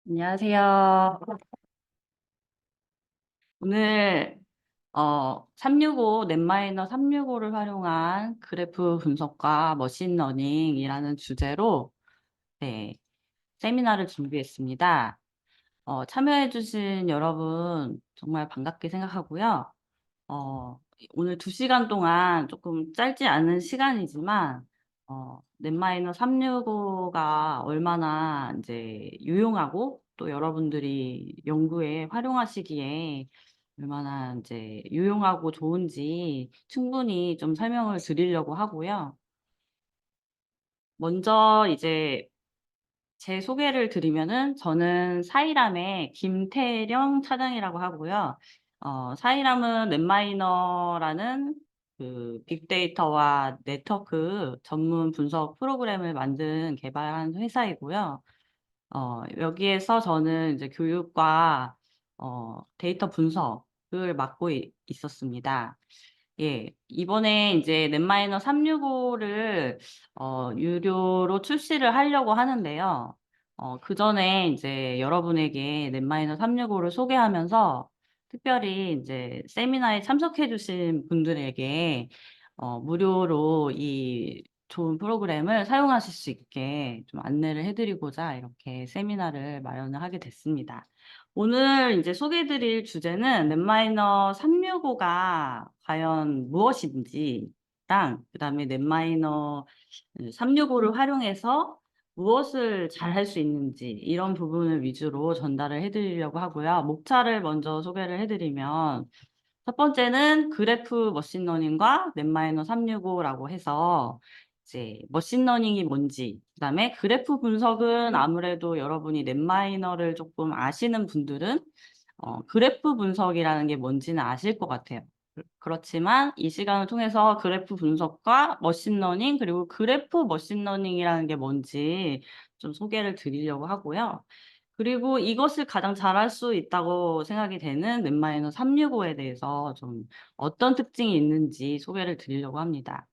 안녕하세요. 오늘 365 넷마이너 365를 활용한 그래프 분석과 머신러닝이라는 주제로 네, 세미나를 준비했습니다. 참여해 주신 여러분 정말 반갑게 생각하고요. 어 오늘 2시간 동안 조금 짧지 않은 시간이지만 넷마이너 365가 얼마나 이제 유용하고 또 여러분들이 연구에 활용하시기에 얼마나 이제 유용하고 좋은지 충분히 좀 설명을 드리려고 하고요. 먼저 이제 제 소개를 드리면은 저는 사이람의 김태령 차장이라고 하고요. 사이람은 넷마이너라는 그 빅데이터와 네트워크 전문 분석 프로그램을 만든 개발한 회사이고요. 여기에서 저는 이제 교육과 데이터 분석을 맡고 있었습니다. 예. 이번에 인제 넷마이너 365를 유료로 출시를 하려고 하는데요. 그전에 인제 여러분에게 넷마이너 365를 소개하면서 특별히 인제 세미나에 참석해 주신 분들에게 무료로 이 좋은 프로그램을 사용하실 수 있게 좀 안내를 해 드리고자 이렇게 세미나를 마련을 하게 됐습니다. 오늘 인제 소개해 드릴 주제는 넷마이너 365가 과연 무엇인지랑 그다음에 넷마이너 365를 활용해서 무엇을 잘할 수 있는지 이런 부분을 위주로 전달을 해 드리려고 하고요. 목차를 먼저 소개를 해 드리면 첫 번째는 그래프 머신러닝과 넷마이너 365라고 해서 이제 머신러닝이 뭔지 그다음에 그래프 분석은 아무래도 여러분이 넷마이너를 쪼끔 아시는 분들은 그래프 분석이라는 게 뭔지는 아실 것 같아요. 그렇지만 이 시간을 통해서 그래프 분석과 머신러닝 그리고 그래프 머신러닝이라는 게 뭔지 좀 소개를 드리려고 하고요. 그리고 이것을 가장 잘할 수 있다고 생각이 되는 넷마이너 365에 대해서 좀 어떤 특징이 있는지 소개를 드리려고 합니다.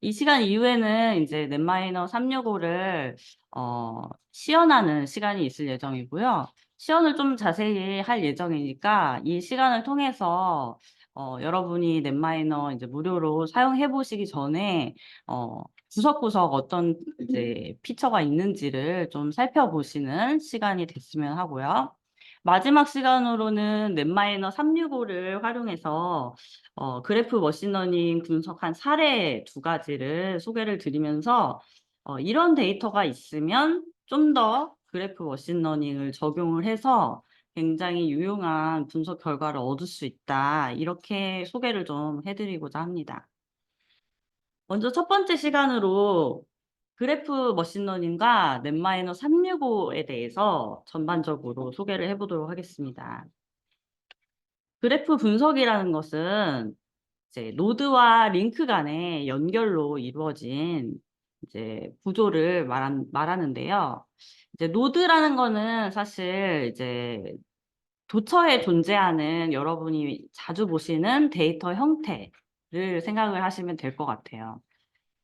이 시간 이후에는 인제 넷마이너 365를 시연하는 시간이 있을 예정이고요. 시연을 좀 자세히 할 예정이니까 이 시간을 통해서 여러분이 넷마이너 인제 무료로 사용해 보시기 전에 구석구석 어떤 이제 피처가 있는지를 좀 살펴보시는 시간이 됐으면 하고요. 마지막 시간으로는 넷마이너 365를 활용해서 그래프 머신러닝 분석한 사례 2가지를 소개를 드리면서 이런 데이터가 있으면 좀 더 그래프 머신러닝을 적용을 해서 굉장히 유용한 분석 결과를 얻을 수 있다. 이렇게 소개를 좀 해 드리고자 합니다. 먼저 첫 번째 시간으로 그래프 머신러닝과 넷마이너 365에 대해서 전반적으로 소개를 해 보도록 하겠습니다. 그래프 분석이라는 것은 이제 노드와 링크 간의 연결로 이루어진 이제 구조를 말하는데요. 이제 노드라는 거는 사실 이제 도처에 존재하는 여러분이 자주 보시는 데이터 형태를 생각을 하시면 될 것 같아요.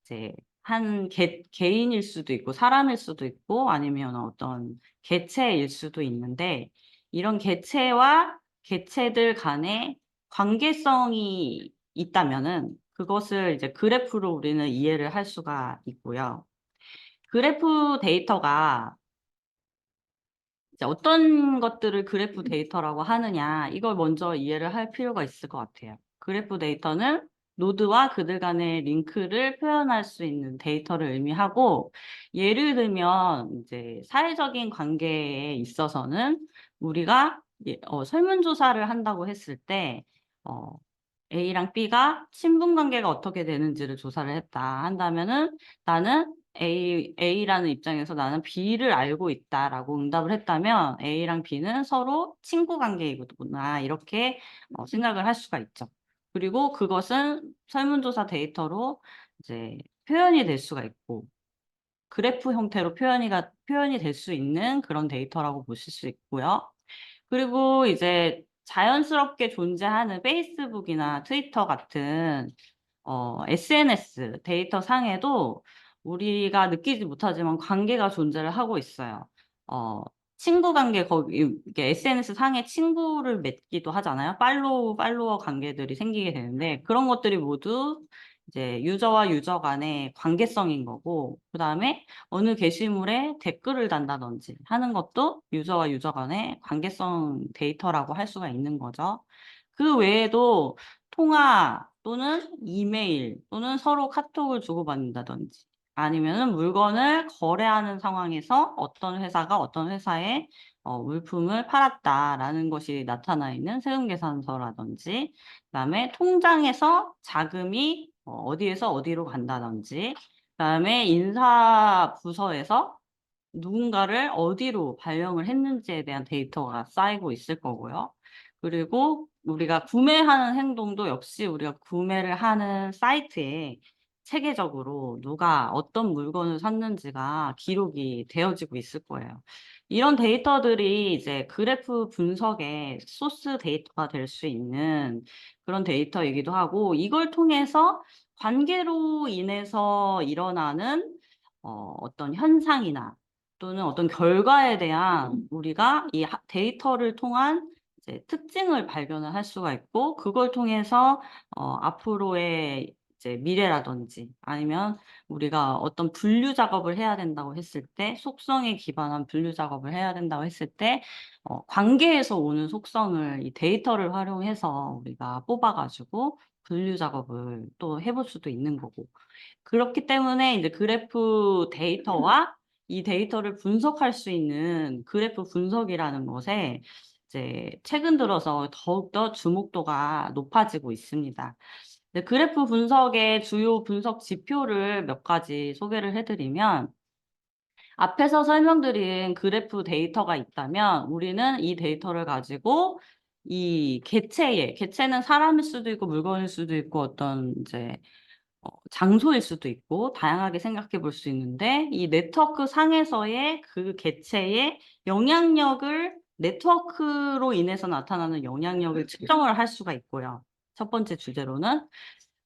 이제 한 개인일 수도 있고 사람일 수도 있고 아니면 어떤 개체일 수도 있는데 이런 개체와 개체들 간의 관계성이 있다면은 그것을 이제 그래프로 우리는 이해를 할 수가 있고요. 그래프 데이터가 이제 어떤 것들을 그래프 데이터라고 하느냐 이걸 먼저 이해를 할 필요가 있을 것 같아요. 그래프 데이터는 노드와 그들 간의 링크를 표현할 수 있는 데이터를 의미하고 예를 들면 이제 사회적인 관계에 있어서는 우리가 설문조사를 한다고 했을 때 어 A랑 B가 친분 관계가 어떻게 되는지를 조사를 했다 한다면은 나는 A라는 입장에서 나는 B를 알고 있다라고 응답을 했다면 A랑 B는 서로 친구 관계이구나 이렇게 생각을 할 수가 있죠. 그리고 그것은 설문조사 데이터로 이제 표현이 될 수가 있고 그래프 형태로 표현이 될 수 있는 그런 데이터라고 보실 수 있고요. 그리고 이제 자연스럽게 존재하는 페이스북이나 트위터 같은 SNS 데이터 상에도 우리가 느끼지 못하지만 관계가 존재를 하고 있어요. 어 친구 관계 거기 이렇게 SNS 상에 친구를 맺기도 하잖아요. 팔로워 관계들이 생기게 되는데 그런 것들이 모두 이제 유저와 유저 간의 관계성인 거고 그다음에 어느 게시물에 댓글을 단다든지 하는 것도 유저와 유저 간의 관계성 데이터라고 할 수가 있는 거죠. 그 외에도 통화 또는 이메일 또는 서로 카톡을 주고받는다든지 아니면은 물건을 거래하는 상황에서 어떤 회사가 어떤 회사에 물품을 팔았다라는 것이 나타나 있는 세금계산서라든지 그다음에 통장에서 자금이 어디에서 어디로 간다든지 그다음에 인사부서에서 누군가를 어디로 발령을 했는지에 대한 데이터가 쌓이고 있을 거고요. 그리고 우리가 구매하는 행동도 역시 우리가 구매를 하는 사이트에 체계적으로 누가 어떤 물건을 샀는지가 기록이 되어지고 있을 거예요. 이런 데이터들이 이제 그래프 분석의 소스 데이터가 될 수 있는 그런 데이터이기도 하고 이걸 통해서 관계로 인해서 일어나는 어떤 현상이나 또는 어떤 결과에 대한 우리가 이 데이터를 통한 이제 특징을 발견을 할 수가 있고 그걸 통해서 앞으로의 이제 미래라든지 아니면 우리가 어떤 분류 작업을 해야 된다고 했을 때 속성에 기반한 분류 작업을 해야 된다고 했을 때 관계에서 오는 속성을 이 데이터를 활용해서 우리가 뽑아 가지고 분류 작업을 또 해볼 수도 있는 거고 그렇기 때문에 이제 그래프 데이터와 이 데이터를 분석할 수 있는 그래프 분석이라는 것에 이제 최근 들어서 더욱더 주목도가 높아지고 있습니다. 네, 그래프 분석의 주요 분석 지표를 몇 가지 소개를 해드리면 앞에서 설명드린 그래프 데이터가 있다면 우리는 이 데이터를 가지고 이 개체는 사람일 수도 있고 물건일 수도 있고 어떤 이제 장소일 수도 있고 다양하게 생각해 볼 수 있는데 이 네트워크 상에서의 그 개체의 영향력을 네트워크로 인해서 나타나는 영향력을 측정을 할 수가 있고요. 첫 번째 주제로는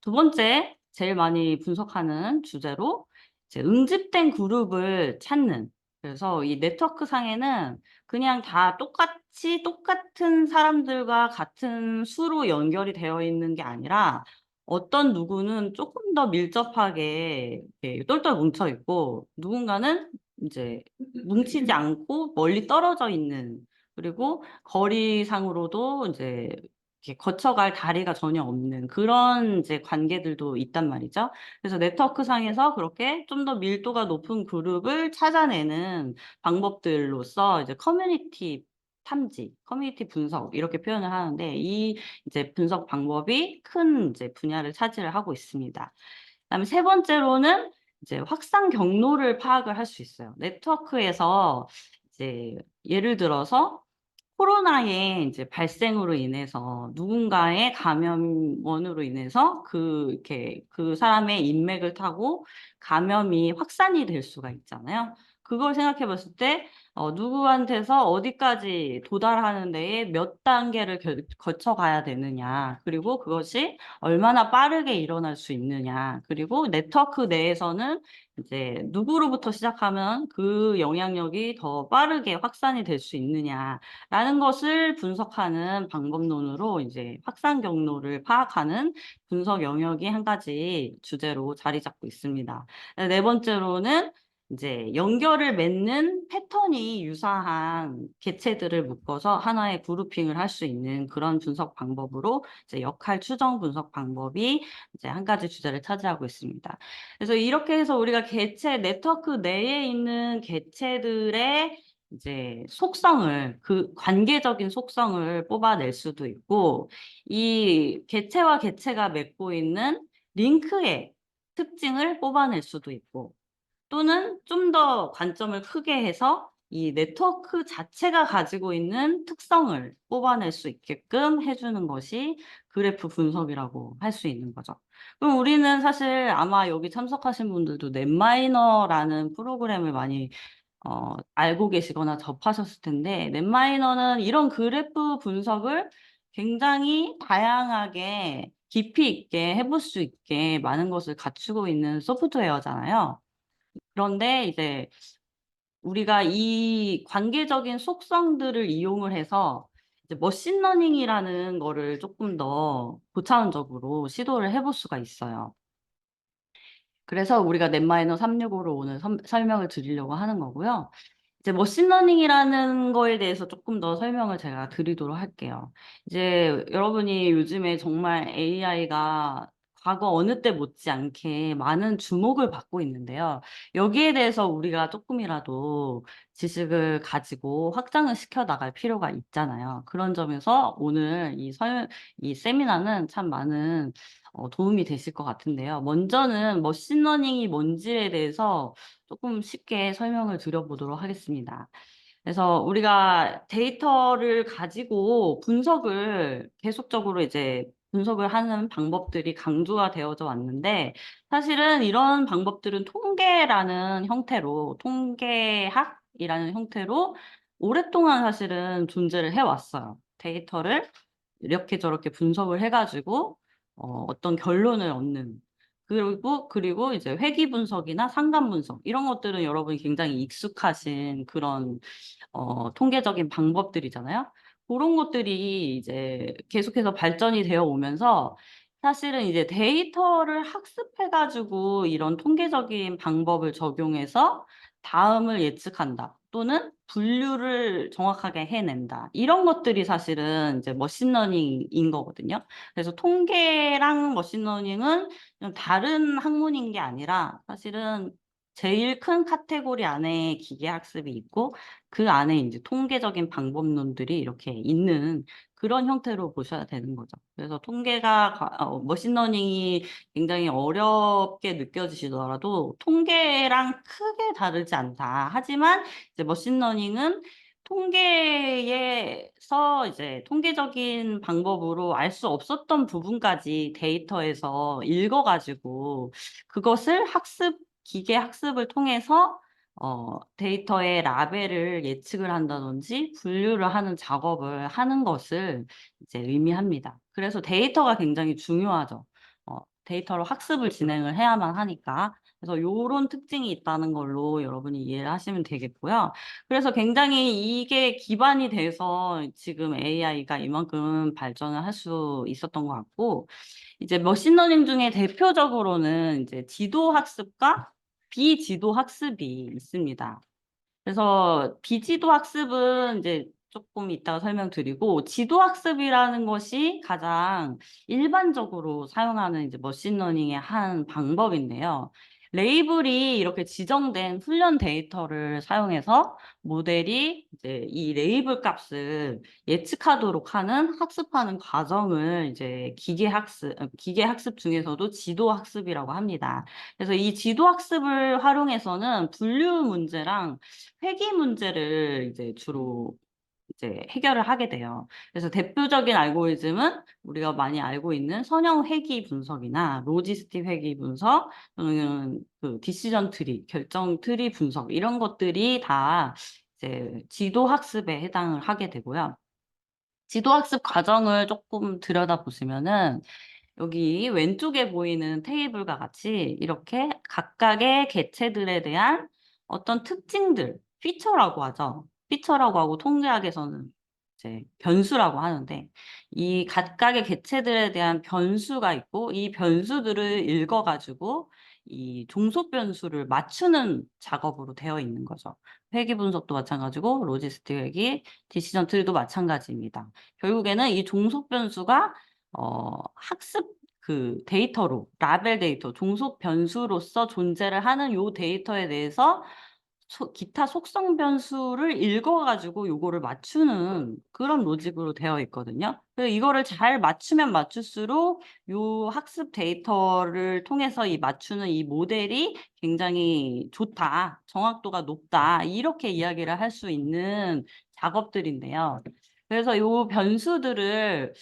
두 번째 제일 많이 분석하는 주제로 이제 응집된 그룹을 찾는 그래서 이 네트워크 상에는 그냥 다 똑같은 사람들과 같은 수로 연결이 되어 있는 게 아니라 어떤 누구는 조금 더 밀접하게 이렇게 똘똘 뭉쳐 있고 누군가는 이제 뭉치지 않고 멀리 떨어져 있는 그리고 거리상으로도 이제 이렇게 거쳐갈 다리가 전혀 없는 그런 이제 관계들도 있단 말이죠. 그래서 네트워크 상에서 그렇게 좀 더 밀도가 높은 그룹을 찾아내는 방법들로서 이제 커뮤니티 탐지, 커뮤니티 분석 이렇게 표현을 하는데 이 이제 분석 방법이 큰 이제 분야를 차지를 하고 있습니다. 그다음에 세 번째로는 이제 확산 경로를 파악을 할 수 있어요. 네트워크에서 이제 예를 들어서 코로나의 이제 발생으로 인해서 누군가의 감염원으로 인해서 이렇게 그 사람의 인맥을 타고 감염이 확산이 될 수가 있잖아요. 그걸 생각해 봤을 때 누구한테서 어디까지 도달하는 데에 몇 단계를 거쳐 가야 되느냐. 그리고 그것이 얼마나 빠르게 일어날 수 있느냐. 그리고 네트워크 내에서는 이제 누구로부터 시작하면 그 영향력이 더 빠르게 확산이 될 수 있느냐라는 것을 분석하는 방법론으로 이제 확산 경로를 파악하는 분석 영역이 한 가지 주제로 자리 잡고 있습니다. 네 번째로는 이제 연결을 맺는 패턴이 유사한 개체들을 묶어서 하나의 그룹핑을 할 수 있는 그런 분석 방법으로 이제 역할 추정 분석 방법이 이제 한 가지 주제를 차지하고 있습니다. 그래서 이렇게 해서 우리가 네트워크 내에 있는 개체들의 이제 속성을, 그 관계적인 속성을 뽑아낼 수도 있고, 이 개체와 개체가 맺고 있는 링크의 특징을 뽑아낼 수도 있고, 또는 좀 더 관점을 크게 해서 이 네트워크 자체가 가지고 있는 특성을 뽑아낼 수 있게끔 해주는 것이 그래프 분석이라고 할 수 있는 거죠. 그럼 우리는 사실 아마 여기 참석하신 분들도 넷마이너라는 프로그램을 많이 알고 계시거나 접하셨을 텐데 넷마이너는 이런 그래프 분석을 굉장히 다양하게 깊이 있게 해볼 수 있게 많은 것을 갖추고 있는 소프트웨어잖아요. 그런데 이제 우리가 이 관계적인 속성들을 이용을 해서 이제 머신러닝이라는 거를 조금 더 고차원적으로 시도를 해볼 수가 있어요. 그래서 우리가 넷마이너 365로 오늘 설명을 드리려고 하는 거고요. 이제 머신러닝이라는 거에 대해서 조금 더 설명을 제가 드리도록 할게요. 이제 여러분이 요즘에 정말 AI가 과거 어느 때 못지않게 많은 주목을 받고 있는데요. 여기에 대해서 우리가 조금이라도 지식을 가지고 확장을 시켜 나갈 필요가 있잖아요. 그런 점에서 오늘 이 세미나는 참 많은 도움이 되실 것 같은데요. 먼저는 머신러닝이 뭔지에 대해서 조금 쉽게 설명을 드려보도록 하겠습니다. 그래서 우리가 데이터를 가지고 분석을 계속적으로 이제 분석을 하는 방법들이 강조가 되어져 왔는데, 사실은 이런 방법들은 통계학이라는 형태로 오랫동안 사실은 존재를 해왔어요. 데이터를 이렇게 저렇게 분석을 해가지고 어떤 결론을 얻는, 그리고 이제 회귀 분석이나 상관 분석 이런 것들은 여러분이 굉장히 익숙하신 그런 통계적인 방법들이잖아요. 그런 것들이 이제 계속해서 발전이 되어 오면서 사실은 이제 데이터를 학습해 가지고 이런 통계적인 방법을 적용해서 다음을 예측한다. 또는 분류를 정확하게 해낸다. 이런 것들이 사실은 이제 머신러닝인 거거든요. 그래서 통계랑 머신러닝은 좀 다른 학문인 게 아니라 사실은 제일 큰 카테고리 안에 기계학습이 있고 그 안에 이제 통계적인 방법론들이 이렇게 있는 그런 형태로 보셔야 되는 거죠. 그래서 머신러닝이 굉장히 어렵게 느껴지시더라도 통계랑 크게 다르지 않다. 하지만 이제 머신러닝은 통계에서 이제 통계적인 방법으로 알 수 없었던 부분까지 데이터에서 읽어가지고 그것을 기계 학습을 통해서 데이터의 라벨을 예측을 한다든지 분류를 하는 작업을 하는 것을 이제 의미합니다. 그래서 데이터가 굉장히 중요하죠. 데이터로 학습을 진행을 해야만 하니까. 그래서 요런 특징이 있다는 걸로 여러분이 이해를 하시면 되겠고요. 그래서 굉장히 이게 기반이 돼서 지금 AI가 이만큼 발전을 할 수 있었던 것 같고, 이제 머신러닝 중에 대표적으로는 이제 지도 학습과 비지도 학습이 있습니다. 그래서 비지도 학습은 이제 조금 이따가 설명드리고, 지도 학습이라는 것이 가장 일반적으로 사용하는 이제 머신러닝의 한 방법인데요. 레이블이 이렇게 지정된 훈련 데이터를 사용해서 모델이 이제 이 레이블 값을 예측하도록 하는 학습하는 과정을 이제 기계 학습 중에서도 지도 학습이라고 합니다. 그래서 이 지도 학습을 활용해서는 분류 문제랑 회귀 문제를 이제 주로 이제 해결을 하게 돼요. 그래서 대표적인 알고리즘은 우리가 많이 알고 있는 선형 회귀 분석이나 로지스틱 회귀 분석, 또는 그 디시전 트리, 결정 트리 분석 이런 것들이 다 이제 지도 학습에 해당을 하게 되고요. 지도 학습 과정을 조금 들여다보시면은 여기 왼쪽에 보이는 테이블과 같이 이렇게 각각의 개체들에 대한 어떤 특징들, 피처라고 하죠. 피처라고 하고 통계학에서는 이제 변수라고 하는데 이 각각의 개체들에 대한 변수가 있고 이 변수들을 읽어가지고 이 종속 변수를 맞추는 작업으로 되어 있는 거죠. 회귀 분석도 마찬가지고 로지스틱 회귀, 디시전 트리도 마찬가지입니다. 결국에는 이 종속 변수가 학습 데이터로, 라벨 데이터, 종속 변수로서 존재를 하는 요 데이터에 대해서 기타 속성 변수를 읽어가지고 요거를 맞추는 그런 로직으로 되어 있거든요. 그래서 이거를 잘 맞추면 맞출수록 요 학습 데이터를 통해서 맞추는 이 모델이 굉장히 좋다, 정확도가 높다, 이렇게 이야기를 할 수 있는 작업들인데요. 그래서 요 변수들을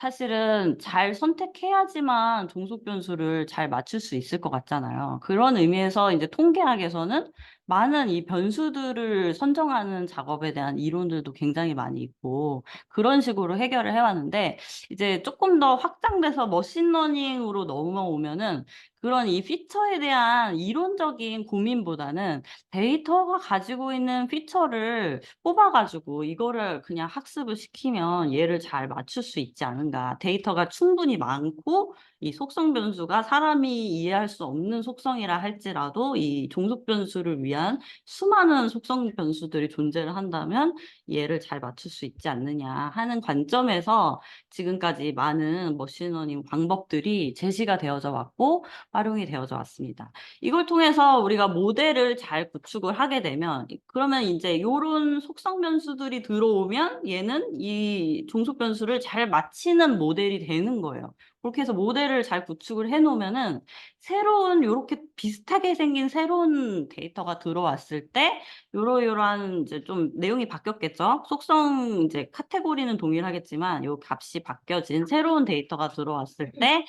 사실은 잘 선택해야지만 종속 변수를 잘 맞출 수 있을 것 같잖아요. 그런 의미에서 이제 통계학에서는 많은 이 변수들을 선정하는 작업에 대한 이론들도 굉장히 많이 있고 그런 식으로 해결을 해 왔는데 이제 조금 더 확장돼서 머신러닝으로 넘어오면은 그런 이 피처에 대한 이론적인 고민보다는 데이터가 가지고 있는 피처를 뽑아 가지고 이거를 그냥 학습을 시키면 얘를 잘 맞출 수 있지 않은가. 데이터가 충분히 많고 이 속성 변수가 사람이 이해할 수 없는 속성이라 할지라도 이 종속 변수를 위한 수많은 속성 변수들이 존재를 한다면 얘를 잘 맞출 수 있지 않느냐 하는 관점에서 지금까지 많은 머신러닝 방법들이 제시가 되어져 왔고 활용이 되어져 왔습니다. 이걸 통해서 우리가 모델을 잘 구축을 하게 되면 그러면 이제 요런 속성 변수들이 들어오면 얘는 이 종속 변수를 잘 맞히는 모델이 되는 거예요. 그렇게 해서 모델을 잘 구축을 해 놓으면은 새로운 요렇게 비슷하게 생긴 새로운 데이터가 들어왔을 때 요러요러한 이제 좀 내용이 바뀌었겠죠. 속성 이제 카테고리는 동일하겠지만 요 값이 바뀌어진 새로운 데이터가 들어왔을 때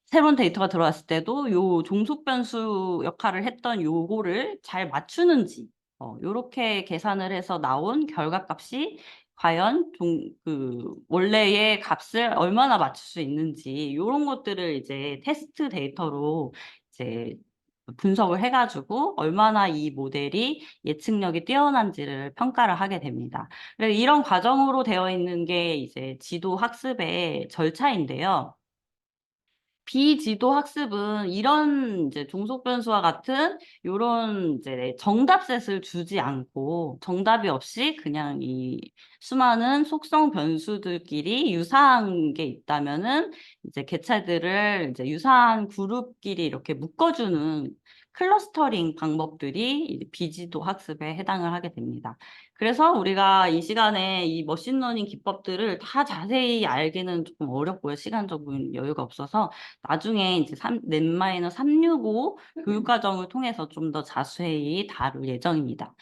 새로운 데이터가 들어왔을 때도 요 종속 변수 역할을 했던 요거를 잘 맞추는지 요렇게 계산을 해서 나온 결과값이 과연 원래의 값을 얼마나 맞출 수 있는지 요런 것들을 이제 테스트 데이터로 이제 분석을 해 가지고 얼마나 이 모델이 예측력이 뛰어난지를 평가를 하게 됩니다. 이런 과정으로 되어 있는 게 이제 지도 학습의 절차인데요. 비지도 학습은 이런 이제 종속 변수와 같은 요런 이제 정답셋을 주지 않고 정답이 없이 그냥 이 수많은 속성 변수들끼리 유사한 게 있다면은 이제 개체들을 이제 유사한 그룹끼리 이렇게 묶어주는 클러스터링 방법들이 이 비지도 학습에 해당을 하게 됩니다. 그래서 우리가 이 시간에 이 머신러닝 기법들을 다 자세히 알기는 조금 어렵고요. 시간적인 여유가 없어서 나중에 이제 넷마이너 365 교육과정을 통해서 좀 더 자세히 다룰 예정입니다.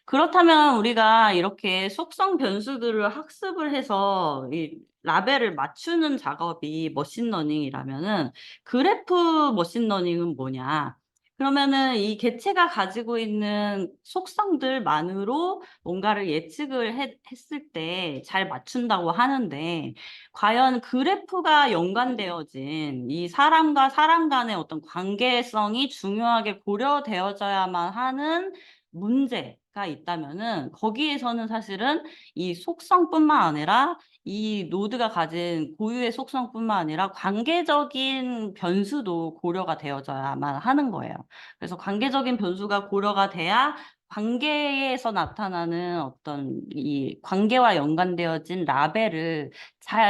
그렇다면 우리가 이렇게 속성 변수들을 학습을 해서 이 라벨을 맞추는 작업이 머신러닝이라면은 그래프 머신러닝은 뭐냐? 그러면은 이 개체가 가지고 있는 속성들만으로 뭔가를 예측을 했을 때 잘 맞춘다고 하는데 과연 그래프가 연관되어진 이 사람과 사람 간의 어떤 관계성이 중요하게 고려되어져야만 하는 문제가 있다면은 거기에서는 사실은 이 속성뿐만 아니라 이 노드가 가진 고유의 속성뿐만 아니라 관계적인 변수도 고려가 되어져야만 하는 거예요. 그래서 관계적인 변수가 고려가 돼야 관계에서 나타나는 어떤 이 관계와 연관되어진 라벨을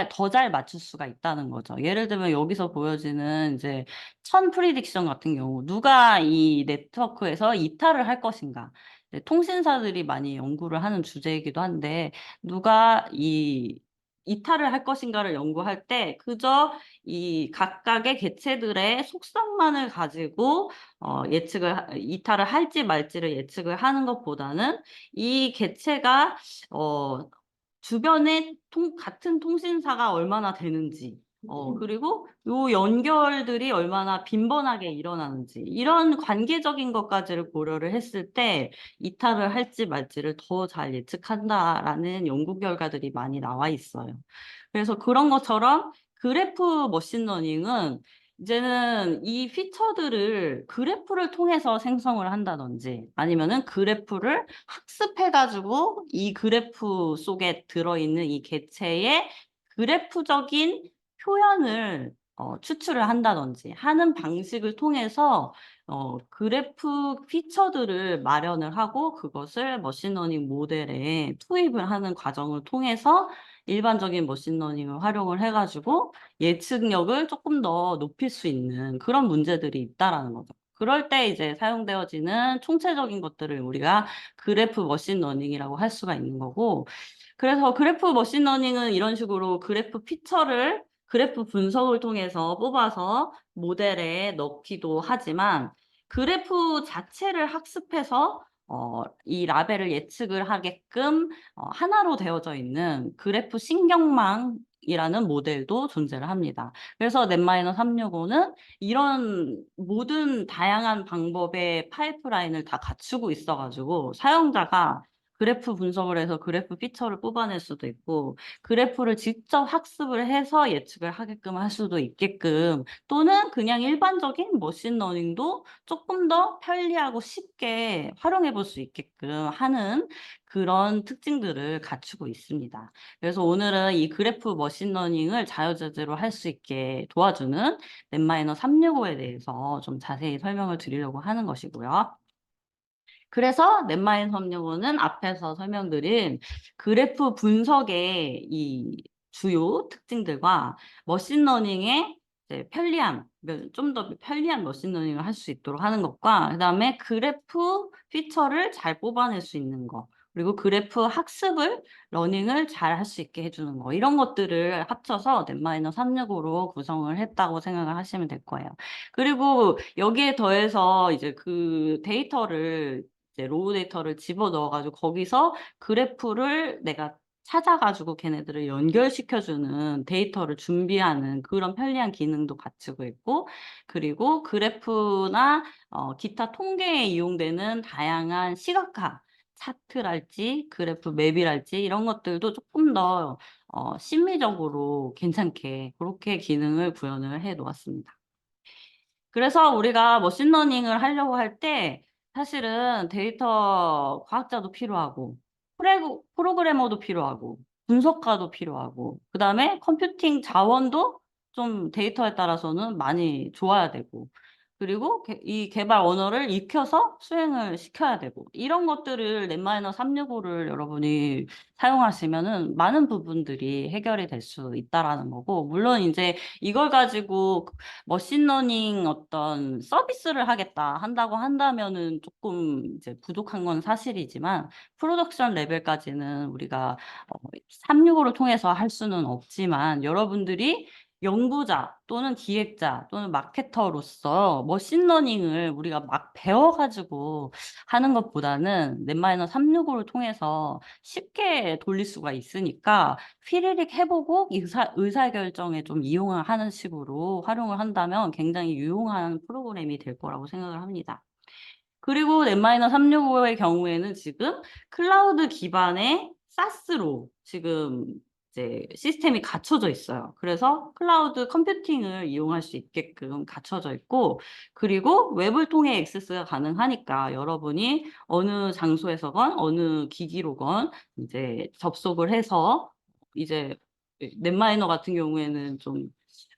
더 잘 맞출 수가 있다는 거죠. 예를 들면 여기서 보여지는 이제 천 프리딕션 같은 경우 누가 이 네트워크에서 이탈을 할 것인가. 통신사들이 많이 연구를 하는 주제이기도 한데 누가 이 이탈을 할 것인가를 연구할 때 그저 이 각각의 개체들의 속성만을 가지고 이탈을 할지 말지를 예측을 하는 것보다는 이 개체가 주변에 같은 통신사가 얼마나 되는지 그리고 요 연결들이 얼마나 빈번하게 일어나는지 이런 관계적인 것까지를 고려를 했을 때 이탈을 할지 말지를 더 잘 예측한다라는 연구 결과들이 많이 나와 있어요. 그래서 그런 것처럼 그래프 머신러닝은 이제는 이 피처들을 그래프를 통해서 생성을 한다든지 아니면은 그래프를 학습해 가지고 이 그래프 속에 들어있는 이 개체의 그래프적인 표현을 추출을 한다든지 하는 방식을 통해서 그래프 피처들을 마련을 하고 그것을 머신러닝 모델에 투입을 하는 과정을 통해서 일반적인 머신러닝을 활용을 해 가지고 예측력을 조금 더 높일 수 있는 그런 문제들이 있다라는 거죠. 그럴 때 이제 사용되어지는 총체적인 것들을 우리가 그래프 머신러닝이라고 할 수가 있는 거고 그래서 그래프 머신러닝은 이런 식으로 그래프 피처를 그래프 분석을 통해서 뽑아서 모델에 넣기도 하지만 그래프 자체를 학습해서 이 라벨을 예측을 하게끔 하나로 되어져 있는 그래프 신경망이라는 모델도 존재를 합니다. 그래서 넷마이너365는 이런 모든 다양한 방법의 파이프라인을 다 갖추고 있어 가지고 사용자가 그래프 분석을 해서 그래프 피처를 뽑아낼 수도 있고 그래프를 직접 학습을 해서 예측을 하게끔 할 수도 있게끔 또는 그냥 일반적인 머신러닝도 조금 더 편리하고 쉽게 활용해 볼 수 있게끔 하는 그런 특징들을 갖추고 있습니다. 그래서 오늘은 이 그래프 머신러닝을 자유자재로 할 수 있게 도와주는 넷마이너365에 대해서 좀 자세히 설명을 드리려고 하는 것이고요. 그래서 넷마이너365는 앞에서 설명드린 그래프 분석의 이 주요 특징들과 머신러닝의 이제 편리함, 좀 더 편리한 머신러닝을 할 수 있도록 하는 것과 그다음에 그래프 피처를 잘 뽑아낼 수 있는 거, 그리고 그래프 학습을 러닝을 잘 할 수 있게 해 주는 거 이런 것들을 합쳐서 넷마이너365로 구성을 했다고 생각을 하시면 될 거예요. 그리고 여기에 더해서 이제 그 데이터를 이제 로우 데이터를 집어넣어 가지고 거기서 그래프를 내가 찾아 가지고 걔네들을 연결시켜 주는 데이터를 준비하는 그런 편리한 기능도 갖추고 있고 그리고 그래프나 기타 통계에 이용되는 다양한 시각화, 차트랄지 그래프 맵이랄지 이런 것들도 쪼끔 더 심미적으로 괜찮게 고렇게 기능을 구현을 해 놓았습니다. 그래서 우리가 머신러닝을 하려고 할 때 사실은 데이터 과학자도 필요하고 프로그래머도 필요하고 분석가도 필요하고 그다음에 컴퓨팅 자원도 좀 데이터에 따라서는 많이 좋아야 되고 그리고 이 개발 언어를 익혀서 수행을 시켜야 되고 이런 것들을 넷마이너365를 여러분이 사용하시면은 많은 부분들이 해결이 될 수 있다라는 거고 물론 인제 이걸 가지고 머신러닝 어떤 서비스를 한다고 한다면은 조금 이제 부족한 건 사실이지만 프로덕션 레벨까지는 우리가 365를 통해서 할 수는 없지만 여러분들이 연구자 또는 기획자 또는 마케터로서 머신러닝을 우리가 막 배워 가지고 하는 것보다는 넷마이너365를 통해서 쉽게 돌릴 수가 있으니까 휘리릭 해 보고 의사결정에 좀 이용하는 식으로 활용을 한다면 굉장히 유용한 프로그램이 될 거라고 생각을 합니다. 그리고 넷마이너365의 경우에는 지금 클라우드 기반의 사스로 지금 이제 시스템이 갖춰져 있어요. 그래서 클라우드 컴퓨팅을 이용할 수 있게끔 갖춰져 있고 그리고 웹을 통해 액세스가 가능하니까 여러분이 어느 장소에서건 어느 기기로건 이제 접속을 해서 이제 넷마이너 같은 경우에는 좀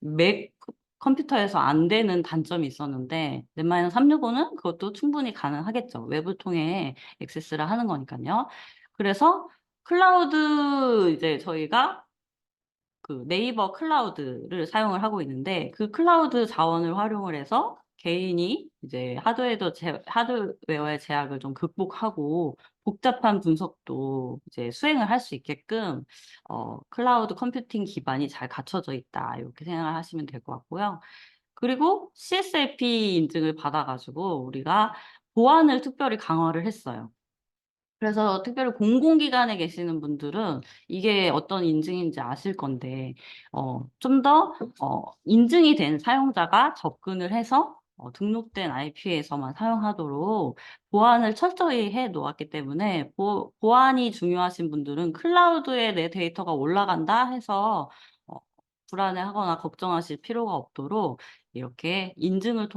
맥 컴퓨터에서 안 되는 단점이 있었는데 넷마이너365는 그것도 충분히 가능하겠죠. 웹을 통해 액세스를 하는 거니깐요. 그래서 클라우드 이제 저희가 그 네이버 클라우드를 사용을 하고 있는데 그 클라우드 자원을 활용을 해서 개인이 이제 하드웨어의 제약을 좀 극복하고 복잡한 분석도 이제 수행을 할 수 있게끔 클라우드 컴퓨팅 기반이 잘 갖춰져 있다. 이렇게 생각을 하시면 될 것 같고요. 그리고 CSLP 인증을 받아 가지고 우리가 보안을 특별히 강화를 했어요. 그래서 특별히 공공기관에 계시는 분들은 이게 어떤 인증인지 아실 건데 좀 더 인증이 된 사용자가 접근을 해서 등록된 IP에서만 사용하도록 보안을 철저히 해 놓았기 때문에 보안이 중요하신 분들은 '클라우드에 내 데이터가 올라간다.' 해서 어 불안해하거나 걱정하실 필요가 없도록 이렇게 인증을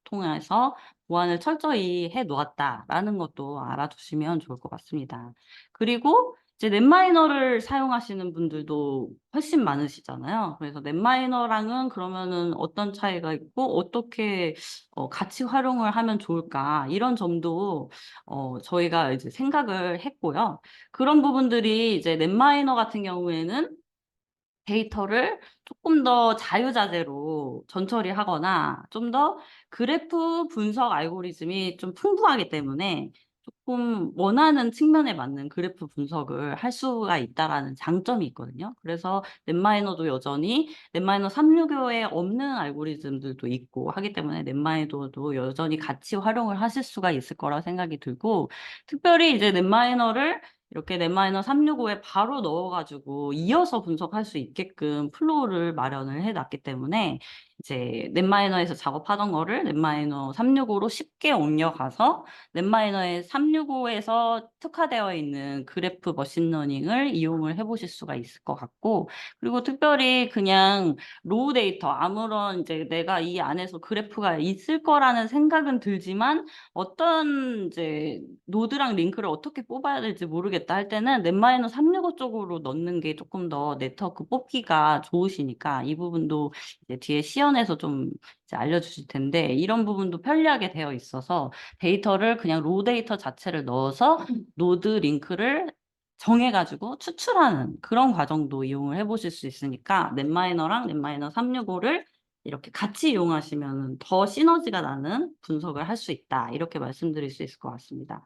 통해서 보안을 철저히 해 놓았다라는 것도 알아두시면 좋을 것 같습니다. 그리고 이제 넷마이너를 사용하시는 분들도 훨씬 많으시잖아요. 그래서 넷마이너랑은 그러면은 어떤 차이가 있고 어떻게 같이 활용을 하면 좋을까 이런 점도 저희가 이제 생각을 했고요. 그런 부분들이 이제 넷마이너 같은 경우에는 데이터를 조금 더 자유자재로 전처리하거나 좀 더 그래프 분석 알고리즘이 좀 풍부하기 때문에 조금 원하는 측면에 맞는 그래프 분석을 할 수가 있다라는 장점이 있거든요. 그래서 넷마이너도 여전히 넷마이너 365에 없는 알고리즘들도 있고 하기 때문에 넷마이너도 여전히 같이 활용을 하실 수가 있을 거라 생각이 들고, 특별히 이제 넷마이너를 이렇게 넷마이너 365에 바로 넣어 가지고 이어서 분석할 수 있게끔 플로우를 마련을 해 놨기 때문에 이제 넷마이너에서 작업하던 거를 넷마이너 365로 쉽게 옮겨가서 넷마이너의 365에서 특화되어 있는 그래프 머신러닝을 이용을 해보실 수가 있을 것 같고, 그리고 특별히 그냥 로우 데이터, 아무런 이제 내가 이 안에서 그래프가 있을 거라는 생각은 들지만 어떤 이제 노드랑 링크를 어떻게 뽑아야 될지 모르겠다 할 때는 넷마이너 365 쪽으로 넣는 게 조금 더 네트워크 뽑기가 좋으시니까 이 부분도 이제 뒤에 시연에서 좀 이제 알려주실 텐데, 이런 부분도 편리하게 되어 있어서 데이터를 그냥 로우 데이터 자체를 넣어서 노드 링크를 정해가지고 추출하는 그런 과정도 이용을 해보실 수 있으니까 넷마이너랑 넷마이너 365를 이렇게 같이 이용하시면 더 시너지가 나는 분석을 할 수 있다, 이렇게 말씀드릴 수 있을 것 같습니다.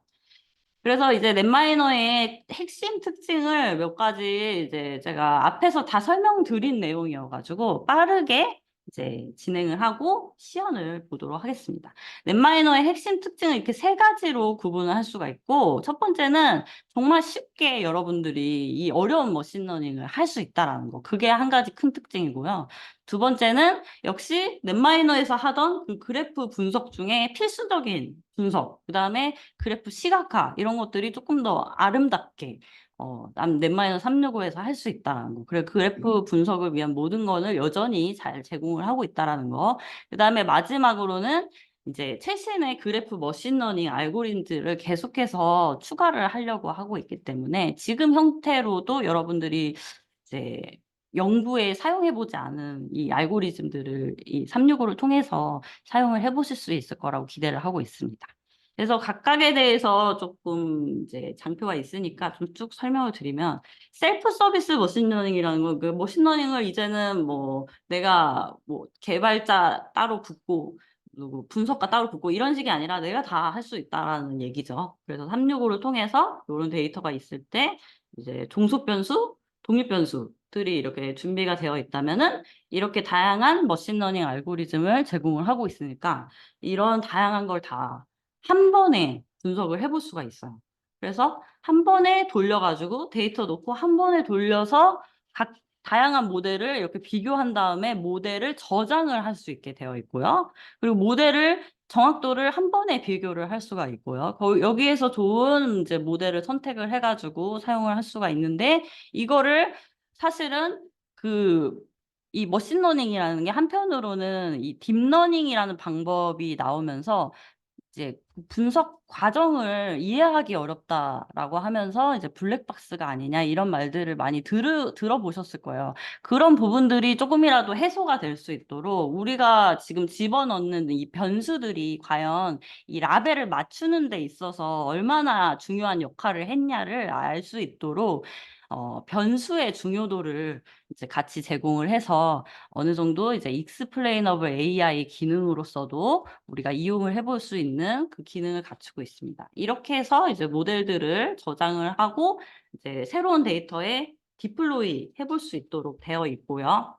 그래서 이제 넷마이너의 핵심 특징을 몇 가지 이제 제가 앞에서 다 설명드린 내용이어가지고 빠르게 이제 진행을 하고 시연을 보도록 하겠습니다. 넷마이너의 핵심 특징을 이렇게 세 가지로 구분을 할 수가 있고, 첫 번째는 정말 쉽게 여러분들이 이 어려운 머신러닝을 할 수 있다라는 거. 그게 한 가지 큰 특징이고요. 두 번째는 역시 넷마이너에서 하던 그 그래프 분석 중에 필수적인 분석, 그 다음에 그래프 시각화, 이런 것들이 조금 더 아름답게 넷마이너 365에서 할 수 있다라는 거. 그리고 그래프 분석을 위한 모든 것을 여전히 잘 제공을 하고 있다라는 거. 그 다음에 마지막으로는 이제 최신의 그래프 머신러닝 알고리즘들을 계속해서 추가를 하려고 하고 있기 때문에 지금 형태로도 여러분들이 이제 연구에 사용해보지 않은 이 알고리즘들을 이 365를 통해서 사용을 해보실 수 있을 거라고 기대를 하고 있습니다. 그래서 각각에 대해서 조금 이제 장표가 있으니까 좀 쭉 설명을 드리면, 셀프 서비스 머신러닝이라는 건 그 머신러닝을 이제는 뭐 내가 뭐 개발자 따로 붙고 누구 분석가 따로 붙고 이런 식이 아니라 내가 다 할 수 있다라는 얘기죠. 그래서 365를 통해서 이런 데이터가 있을 때 이제 종속 변수, 독립 변수들이 이렇게 준비가 되어 있다면은 이렇게 다양한 머신러닝 알고리즘을 제공을 하고 있으니까 이런 다양한 걸 다 한 번에 분석을 해볼 수가 있어요. 그래서 한 번에 돌려가지고 데이터 놓고 한 번에 돌려서 각 다양한 모델을 이렇게 비교한 다음에 모델을 저장을 할 수 있게 되어 있고요. 그리고 모델을 정확도를 한 번에 비교를 할 수가 있고요. 여기에서 좋은 이제 모델을 선택을 해가지고 사용을 할 수가 있는데, 이거를 사실은 이 머신러닝이라는 게 한편으로는 이 딥러닝이라는 방법이 나오면서 이제 분석 과정을 이해하기 어렵다라고 하면서 이제 블랙박스가 아니냐 이런 말들을 많이 들어보셨을 거예요. 그런 부분들이 조금이라도 해소가 될 수 있도록 우리가 지금 집어넣는 이 변수들이 과연 이 라벨을 맞추는 데 있어서 얼마나 중요한 역할을 했냐를 알 수 있도록 변수의 중요도를 이제 같이 제공을 해서 어느 정도 이제 explainable AI 기능으로서도 우리가 이용을 해볼 수 있는 그 기능을 갖추고 있습니다. 이렇게 해서 이제 모델들을 저장을 하고 이제 새로운 데이터에 디플로이 해볼 수 있도록 되어 있고요.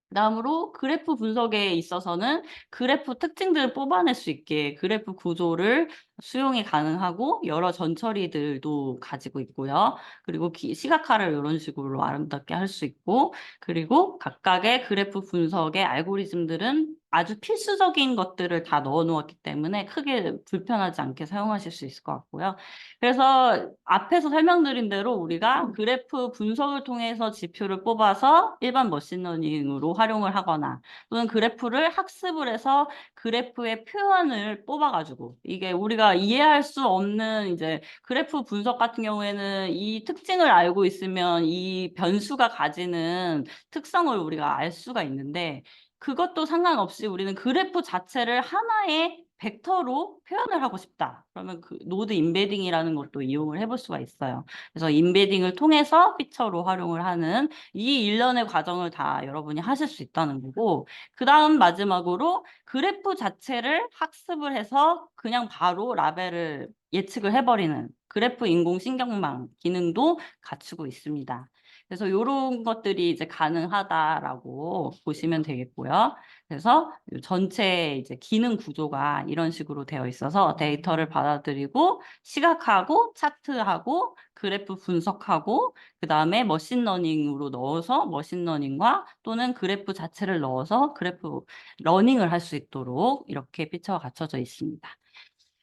그다음으로 그래프 분석에 있어서는 그래프 특징들을 뽑아낼 수 있게 그래프 구조를 수용이 가능하고 여러 전처리들도 가지고 있고요. 그리고 시각화를 이런 식으로 아름답게 할 수 있고, 그리고 각각의 그래프 분석의 알고리즘들은 아주 필수적인 것들을 다 넣어 놓았기 때문에 크게 불편하지 않게 사용하실 수 있을 것 같고요. 그래서 앞에서 설명드린 대로 우리가 그래프 분석을 통해서 지표를 뽑아서 일반 머신러닝으로 활용을 하거나, 또는 그래프를 학습을 해서 그래프의 표현을 뽑아가지고, 이게 우리가 이해할 수 없는 이제 그래프 분석 같은 경우에는 이 특징을 알고 있으면 이 변수가 가지는 특성을 우리가 알 수가 있는데, 그것도 상관없이 우리는 그래프 자체를 하나의 벡터로 표현을 하고 싶다. 그러면 그 노드 임베딩이라는 것도 이용을 해볼 수가 있어요. 그래서 임베딩을 통해서 피처로 활용을 하는 이 일련의 과정을 다 여러분이 하실 수 있다는 거고, 그 다음 마지막으로 그래프 자체를 학습을 해서 그냥 바로 라벨을 예측을 해버리는 그래프 인공신경망 기능도 갖추고 있습니다. 그래서 이런 것들이 이제 가능하다라고 보시면 되겠고요. 그래서 전체 이제 기능 구조가 이런 식으로 되어 있어서 데이터를 받아들이고 시각하고 차트하고 그래프 분석하고 그 다음에 머신러닝으로 넣어서 머신러닝과 또는 그래프 자체를 넣어서 그래프 러닝을 할 수 있도록 이렇게 피처가 갖춰져 있습니다.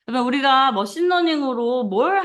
그러면 우리가 머신러닝으로 뭘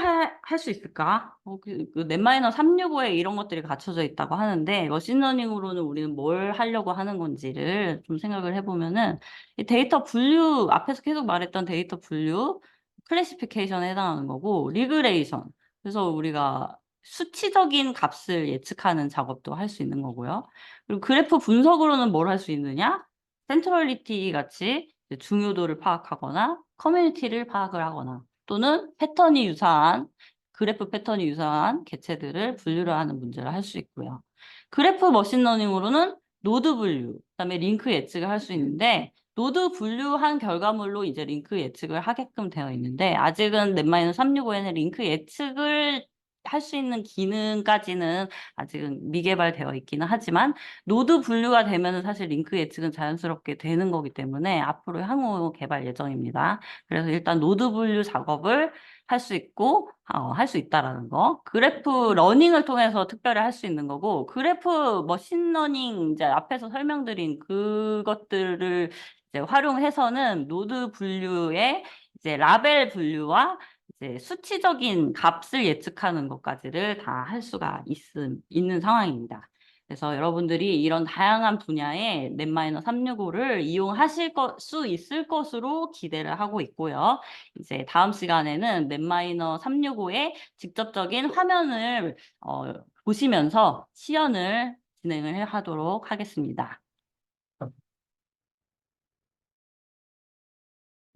할 수 있을까? 그 넷마이너 365에 이런 것들이 갖춰져 있다고 하는데 머신러닝으로는 우리는 뭘 하려고 하는 건지를 좀 생각을 해보면은 이 데이터 분류, 앞에서 계속 말했던 데이터 분류, 클래시피케이션에 해당하는 거고 리그레이션. 그래서 우리가 수치적인 값을 예측하는 작업도 할 수 있는 거고요. 그리고 그래프 분석으로는 뭘 할 수 있느냐? 센트럴리티 같이 이제 중요도를 파악하거나 커뮤니티를 파악을 하거나 또는 패턴이 유사한 그래프 패턴이 유사한 개체들을 분류를 하는 문제를 할 수 있고요. 그래프 머신러닝으로는 노드 분류, 그다음에 링크 예측을 할 수 있는데 노드 분류한 결과물로 이제 링크 예측을 하게끔 되어 있는데 아직은 넷마이너 365에는 링크 예측을 할 수 있는 기능까지는 아직은 미개발되어 있기는 하지만 노드 분류가 되면은 사실 링크 예측은 자연스럽게 되는 거기 때문에 앞으로 향후 개발 예정입니다. 그래서 일단 노드 분류 작업을 할 수 있고 할 수 있다라는 거. 그래프 러닝을 통해서 특별히 할 수 있는 거고 그래프 머신러닝 이제 앞에서 설명드린 그것들을 이제 활용해서는 노드 분류의 이제 라벨 분류와 이제 수치적인 값을 예측하는 것까지를 다 할 수가 있는 상황입니다. 그래서 여러분들이 이런 다양한 분야의 넷마이너 365를 이용하실 수 있을 것으로 기대를 하고 있고요. 이제 다음 시간에는 넷마이너 365의 직접적인 화면을 보시면서 시연을 진행을 하도록 하겠습니다.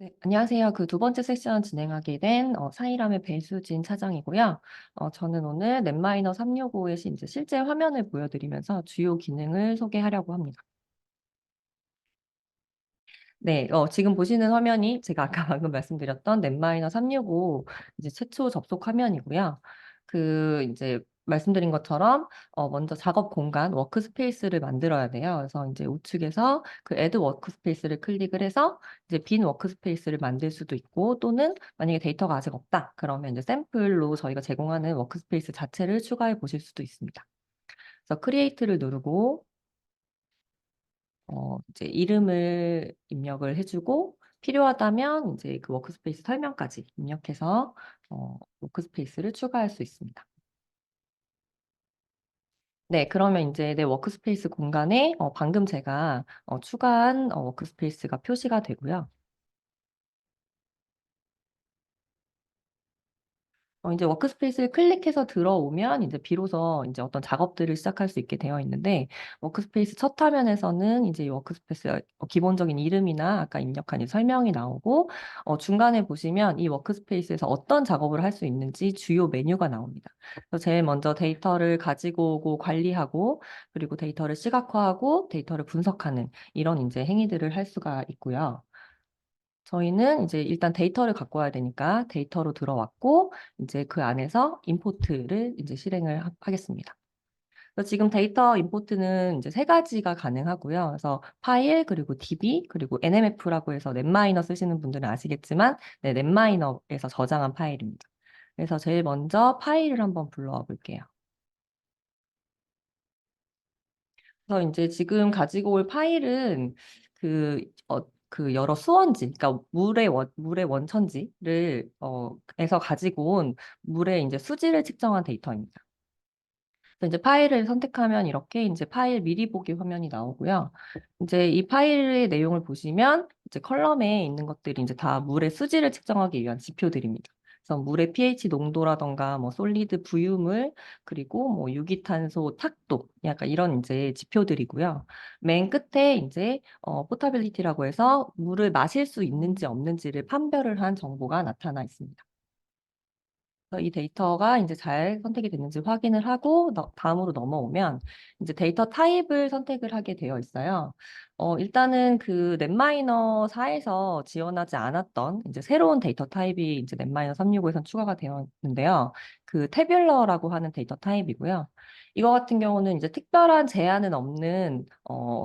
네, 안녕하세요. 그 두 번째 세션 진행하게 된 사이람의 배수진 차장이고요. 저는 오늘 넷마이너 365의 이제 실제 화면을 보여드리면서 주요 기능을 소개하려고 합니다. 네, 지금 보시는 화면이 제가 아까 방금 말씀드렸던 넷마이너 365 이제 최초 접속 화면이고요. 그 이제 말씀드린 것처럼 먼저 작업 공간 워크스페이스를 만들어야 돼요. 그래서 이제 우측에서 그 애드 워크스페이스를 클릭을 해서 이제 빈 워크스페이스를 만들 수도 있고 또는 만약에 데이터가 아직 없다 그러면 이제 샘플로 저희가 제공하는 워크스페이스 자체를 추가해 보실 수도 있습니다. 그래서 크리에이트를 누르고 이제 이름을 입력을 해주고 필요하다면 이제 그 워크스페이스 설명까지 입력해서 워크스페이스를 추가할 수 있습니다. 네, 그러면 이제 내 워크스페이스 공간에 방금 제가 추가한 워크스페이스가 표시가 되고요. 이제 워크스페이스를 클릭해서 들어오면 이제 비로소 이제 어떤 작업들을 시작할 수 있게 되어 있는데 워크스페이스 첫 화면에서는 이제 워크스페이스 기본적인 이름이나 아까 입력한 이 설명이 나오고 중간에 보시면 이 워크스페이스에서 어떤 작업을 할 수 있는지 주요 메뉴가 나옵니다. 그래서 제일 먼저 데이터를 가지고 오고 관리하고 그리고 데이터를 시각화하고 데이터를 분석하는 이런 이제 행위들을 할 수가 있고요. 저희는 이제 일단 데이터를 갖고 와야 되니까 데이터로 들어왔고 이제 그 안에서 임포트를 이제 실행을 하겠습니다. 그래서 지금 데이터 임포트는 이제 세 가지가 가능하고요. 그래서 파일 그리고 DB 그리고 NMF라고 해서 넷마이너 쓰시는 분들은 아시겠지만 네, 넷마이너에서 저장한 파일입니다. 그래서 제일 먼저 파일을 한번 불러와 볼게요. 그래서 이제 지금 가지고 올 파일은 그 여러 수원지, 그러니까 물의 원천지를 에서 가지고 온 물의 이제 수질을 측정한 데이터입니다. 그래서 이제 파일을 선택하면 이렇게 이제 파일 미리 보기 화면이 나오고요. 이제 이 파일의 내용을 보시면 이제 컬럼에 있는 것들이 이제 다 물의 수질을 측정하기 위한 지표들입니다. 그래서 물의 pH 농도라던가 뭐 솔리드 부유물 그리고 뭐 유기탄소 탁도 약간 이런 이제 지표들이고요. 맨 끝에 이제 포타빌리티라고 해서 물을 마실 수 있는지 없는지를 판별을 한 정보가 나타나 있습니다. 그래서 이 데이터가 이제 잘 선택이 됐는지 확인을 하고 다음으로 넘어오면 이제 데이터 타입을 선택을 하게 되어 있어요. 일단은 그 넷마이너 4에서 지원하지 않았던 이제 새로운 데이터 타입이 이제 넷마이너 365에서 추가가 되었는데요. 그 태뷸러라고 하는 데이터 타입이고요. 이거 같은 경우는 이제 특별한 제한은 없는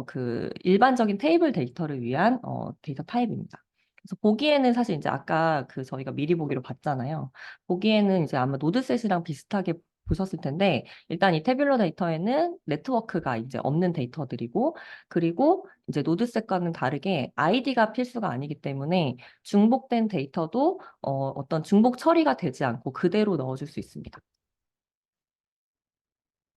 그 일반적인 테이블 데이터를 위한 데이터 타입입니다. 그래서 보기에는 사실 이제 아까 그 저희가 미리 보기로 봤잖아요. 보기에는 이제 아마 노드셋이랑 비슷하게 보셨을 텐데, 일단 이 태뷸러 데이터에는 네트워크가 이제 없는 데이터들이고, 그리고 이제 노드셋과는 다르게 아이디가 필수가 아니기 때문에 중복된 데이터도 어떤 중복 처리가 되지 않고 그대로 넣어줄 수 있습니다.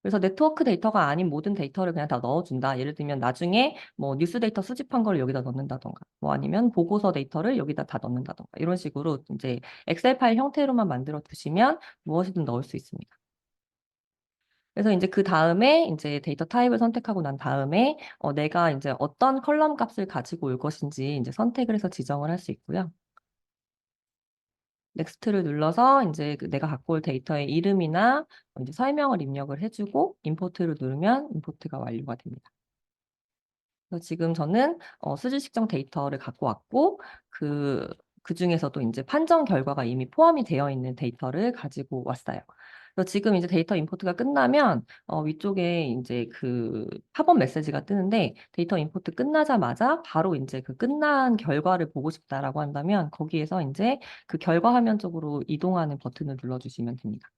그래서 네트워크 데이터가 아닌 모든 데이터를 그냥 다 넣어준다. 예를 들면 나중에 뭐 뉴스 데이터 수집한 걸 여기다 넣는다던가, 뭐 아니면 보고서 데이터를 여기다 다 넣는다던가, 이런 식으로 이제 엑셀 파일 형태로만 만들어 두시면 무엇이든 넣을 수 있습니다. 그래서 이제 그 다음에 이제 데이터 타입을 선택하고 난 다음에 내가 이제 어떤 컬럼 값을 가지고 올 것인지 이제 선택을 해서 지정을 할 수 있고요. 넥스트를 눌러서 이제 내가 갖고 올 데이터의 이름이나 이제 설명을 입력을 해주고 임포트를 누르면 임포트가 완료가 됩니다. 그래서 지금 저는 수질 측정 데이터를 갖고 왔고 그 중에서도 이제 판정 결과가 이미 포함이 되어 있는 데이터를 가지고 왔어요. 그래서 지금 이제 데이터 임포트가 끝나면 위쪽에 이제 그 팝업 메시지가 뜨는데 데이터 임포트 끝나자마자 바로 이제 그 끝난 결과를 보고 싶다라고 한다면 거기에서 이제 그 결과 화면 쪽으로 이동하는 버튼을 눌러주시면 됩니다.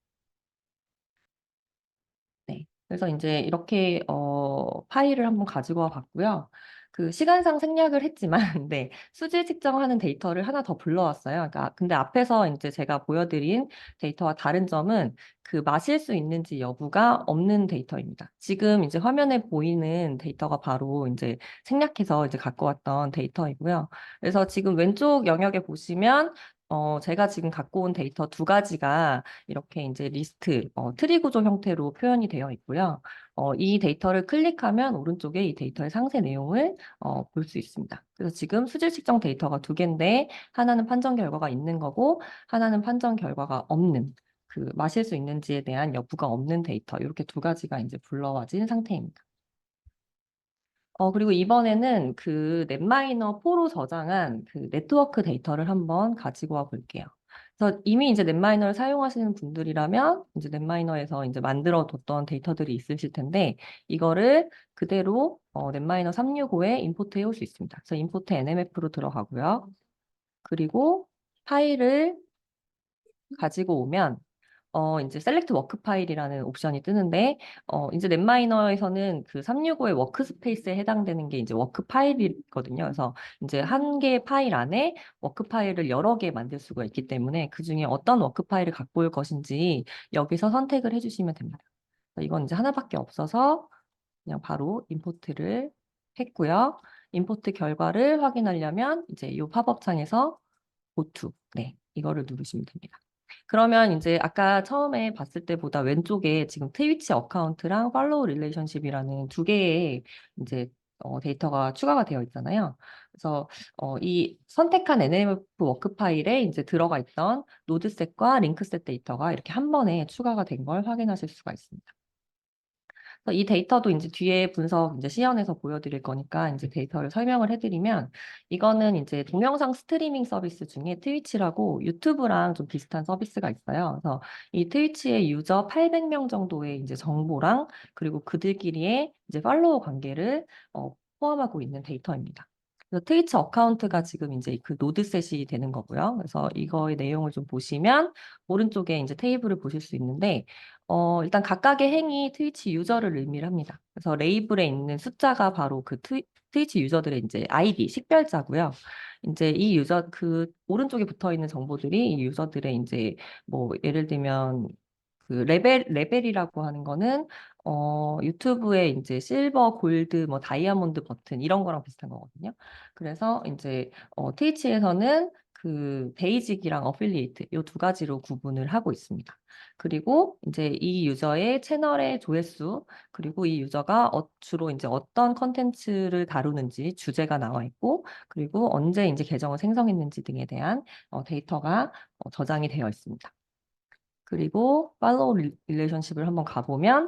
네. 그래서 이제 이렇게 파일을 한번 가지고 와 봤고요. 그 시간상 생략을 했지만 네. 수질 측정하는 데이터를 하나 더 불러왔어요. 그러니까 근데 앞에서 이제 제가 보여드린 데이터와 다른 점은 그 마실 수 있는지 여부가 없는 데이터입니다. 지금 이제 화면에 보이는 데이터가 바로 이제 생략해서 이제 갖고 왔던 데이터이고요. 그래서 지금 왼쪽 영역에 보시면 제가 지금 갖고 온 데이터 두 가지가 이렇게 이제 리스트, 트리 구조 형태로 표현이 되어 있고요. 이 데이터를 클릭하면 오른쪽에 이 데이터의 상세 내용을 볼 수 있습니다. 그래서 지금 수질 측정 데이터가 두 개인데 하나는 판정 결과가 있는 거고 하나는 판정 결과가 없는 그 마실 수 있는지에 대한 여부가 없는 데이터 이렇게 두 가지가 이제 불러와진 상태입니다. 그리고 이번에는 그 넷마이너 4로 저장한 그 네트워크 데이터를 한번 가지고 와 볼게요. 그래서 이미 이제 넷마이너를 사용하시는 분들이라면 이제 넷마이너에서 이제 만들어 뒀던 데이터들이 있으실 텐데 이거를 그대로 넷마이너 365에 임포트 해올 수 있습니다. 그래서 임포트 NMF로 들어가고요. 그리고 파일을 가지고 오면 이제 셀렉트 워크 파일이라는 옵션이 뜨는데 이제 넷마이너에서는 그 365의 워크스페이스에 해당되는 게 이제 워크 파일이거든요. 그래서 이제 한 개의 파일 안에 워크 파일을 여러 개 만들 수가 있기 때문에 그 중에 어떤 워크 파일을 갖고 올 것인지 여기서 선택을 해주시면 됩니다. 이건 이제 하나밖에 없어서 그냥 바로 임포트를 했고요. 임포트 결과를 확인하려면 이제 이 팝업 창에서 고투, 네, 이거를 누르시면 됩니다. 그러면 이제 아까 처음에 봤을 때보다 왼쪽에 지금 트위치 어카운트랑 팔로우 릴레이션십이라는 두 개의 이제 데이터가 추가가 되어 있잖아요. 그래서 이 선택한 NMF 워크 파일에 이제 들어가 있던 노드셋과 링크셋 데이터가 이렇게 한 번에 추가가 된 걸 확인하실 수가 있습니다. 이 데이터도 이제 뒤에 분석 이제 시연해서 보여드릴 거니까 이제 데이터를 설명을 해드리면 이거는 이제 동영상 스트리밍 서비스 중에 트위치라고 유튜브랑 좀 비슷한 서비스가 있어요. 그래서 이 트위치의 유저 800명 정도의 이제 정보랑 그리고 그들끼리의 이제 팔로워 관계를 포함하고 있는 데이터입니다. 그래서 트위치 어카운트가 지금 이제 그 노드셋이 되는 거고요. 그래서 이거의 내용을 좀 보시면 오른쪽에 이제 테이블을 보실 수 있는데 일단 각각의 행이 트위치 유저를 의미를 합니다. 그래서 레이블에 있는 숫자가 바로 그 트위치 유저들의 이제 아이디, 식별자고요. 이제 이 유저, 그 오른쪽에 붙어 있는 정보들이 이 유저들의 이제 뭐 예를 들면 그 레벨이라고 하는 거는 유튜브에 이제 실버, 골드, 뭐 다이아몬드 버튼 이런 거랑 비슷한 거거든요. 그래서 이제 트위치에서는 그 베이직이랑 어필리에이트 이 두 가지로 구분을 하고 있습니다. 그리고 이제 이 유저의 채널의 조회수, 그리고 이 유저가 주로 이제 어떤 컨텐츠를 다루는지 주제가 나와 있고, 그리고 언제 이제 계정을 생성했는지 등에 대한 데이터가 저장이 되어 있습니다. 그리고 팔로우 릴레이션십을 한번 가보면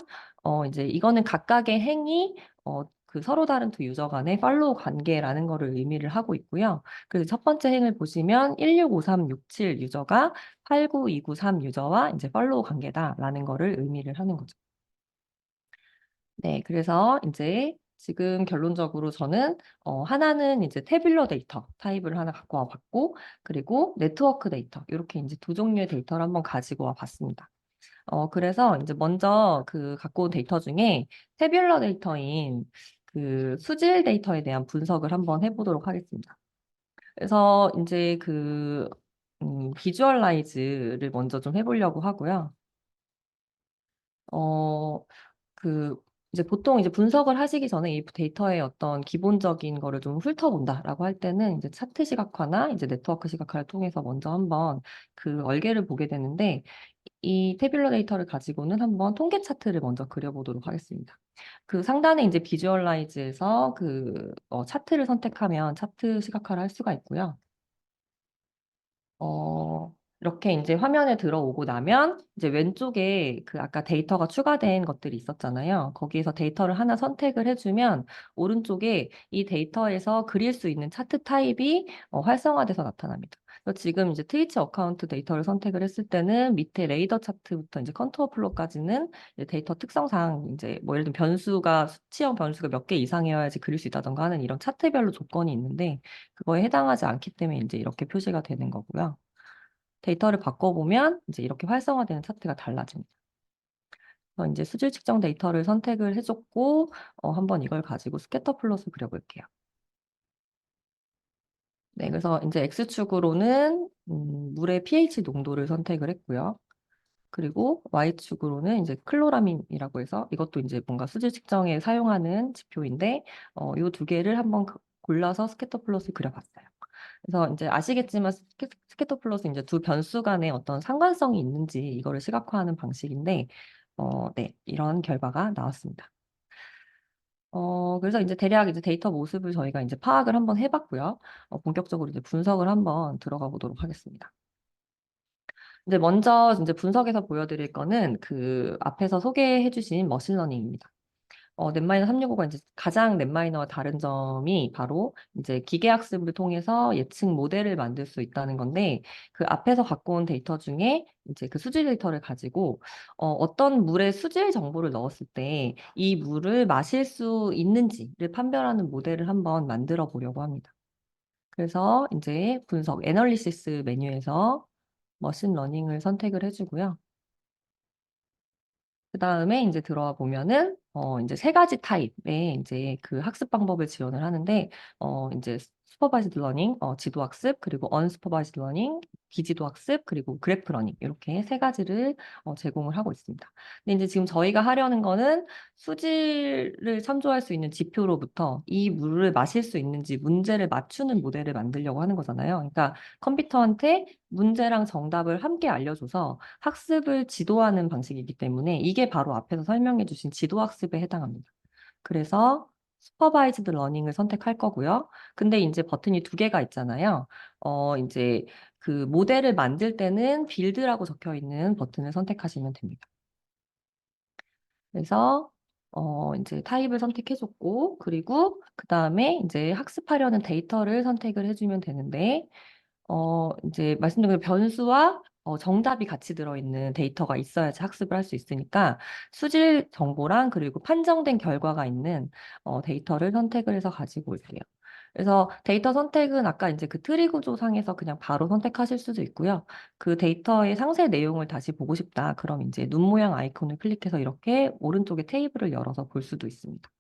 이제 이거는 각각의 행위 그 서로 다른 두 유저 간의 팔로우 관계라는 거를 의미를 하고 있고요. 그래서 첫 번째 행을 보시면 165367 유저가 89293 유저와 이제 팔로우 관계다라는 거를 의미를 하는 거죠. 네, 그래서 이제 지금 결론적으로 저는 하나는 이제 태뷸러 데이터 타입을 하나 갖고 와 봤고, 그리고 네트워크 데이터 이렇게 이제 두 종류의 데이터를 한번 가지고 와 봤습니다. 그래서 이제 먼저 그 갖고 온 데이터 중에 태뷸러 데이터인 그 수질 데이터에 대한 분석을 한번 해보도록 하겠습니다. 그래서 이제 그 비주얼라이즈를 먼저 좀 해보려고 하고요. 어, 그 이제 보통 이제 분석을 하시기 전에 이 데이터의 어떤 기본적인 거를 좀 훑어본다라고 할 때는 이제 차트 시각화나 이제 네트워크 시각화를 통해서 먼저 한번 그 얼개를 보게 되는데, 이 태뷸러 데이터를 가지고는 한번 통계 차트를 먼저 그려보도록 하겠습니다. 그 상단에 이제 비주얼라이즈에서 그 차트를 선택하면 차트 시각화를 할 수가 있고요. 이렇게 이제 화면에 들어오고 나면 이제 왼쪽에 그 아까 데이터가 추가된 것들이 있었잖아요. 거기에서 데이터를 하나 선택을 해주면 오른쪽에 이 데이터에서 그릴 수 있는 차트 타입이 활성화돼서 나타납니다. 그래서 지금 이제 트위치 어카운트 데이터를 선택을 했을 때는 밑에 레이더 차트부터 이제 컨투어 플로까지는 이제 데이터 특성상 이제 뭐 예를 들면 변수가 수치형 변수가 몇 개 이상이어야지 그릴 수 있다던가 하는 이런 차트별로 조건이 있는데, 그거에 해당하지 않기 때문에 이제 이렇게 표시가 되는 거고요. 데이터를 바꿔보면 이제 이렇게 활성화되는 차트가 달라집니다. 그래서 이제 수질 측정 데이터를 선택을 해줬고, 한번 이걸 가지고 스캐터 플롯을 그려볼게요. 네, 그래서 이제 X축으로는 물의 pH 농도를 선택을 했고요. 그리고 Y축으로는 이제 클로라민이라고 해서 이것도 이제 뭔가 수질 측정에 사용하는 지표인데, 이 두 개를 한번 골라서 스캐터 플롯을 그려봤어요. 그래서 이제 아시겠지만 스캐터 플롯은 이제 두 변수 간의 어떤 상관성이 있는지 이거를 시각화하는 방식인데, 네, 이런 결과가 나왔습니다. 그래서 이제 대략 이제 데이터 모습을 저희가 이제 파악을 한번 해봤고요. 본격적으로 이제 분석을 한번 들어가 보도록 하겠습니다. 이제 먼저 이제 분석에서 보여드릴 거는 그 앞에서 소개해주신 머신러닝입니다. 넷마이너 365가 이제 가장 넷마이너와 다른 점이 바로 이제 기계학습을 통해서 예측 모델을 만들 수 있다는 건데, 그 앞에서 갖고 온 데이터 중에 이제 그 수질 데이터를 가지고 어떤 물의 수질 정보를 넣었을 때 이 물을 마실 수 있는지를 판별하는 모델을 한번 만들어 보려고 합니다. 그래서 이제 분석 애널리시스 메뉴에서 머신러닝을 선택을 해주고요. 그 다음에 이제 들어와 보면은, 이제 세 가지 타입의 이제 그 학습 방법을 지원을 하는데, 이제 슈퍼바이즈드 러닝, 지도 학습, 그리고 언슈퍼바이즈드 러닝, 비지도 학습, 그리고 그래프 러닝, 이렇게 세 가지를 제공을 하고 있습니다. 근데 이제 지금 저희가 하려는 거는 수질을 참조할 수 있는 지표로부터 이 물을 마실 수 있는지 문제를 맞추는 모델을 만들려고 하는 거잖아요. 그러니까 컴퓨터한테 문제랑 정답을 함께 알려줘서 학습을 지도하는 방식이기 때문에 이게 바로 앞에서 설명해 주신 지도학습에 해당합니다. 그래서 슈퍼바이즈드 러닝을 선택할 거고요. 근데 이제 버튼이 두 개가 있잖아요. 이제 그 모델을 만들 때는 빌드라고 적혀 있는 버튼을 선택하시면 됩니다. 그래서 이제 타입을 선택해줬고, 그리고 그 다음에 이제 학습하려는 데이터를 선택을 해주면 되는데, 이제 말씀드린 변수와 정답이 같이 들어있는 데이터가 있어야지 학습을 할 수 있으니까 수질 정보랑 그리고 판정된 결과가 있는 데이터를 선택을 해서 가지고 올게요. 그래서 데이터 선택은 아까 이제 그 트리 구조상에서 그냥 바로 선택하실 수도 있고요. 그 데이터의 상세 내용을 다시 보고 싶다. 그럼 이제 눈 모양 아이콘을 클릭해서 이렇게 오른쪽에 테이블을 열어서 볼 수도 있습니다.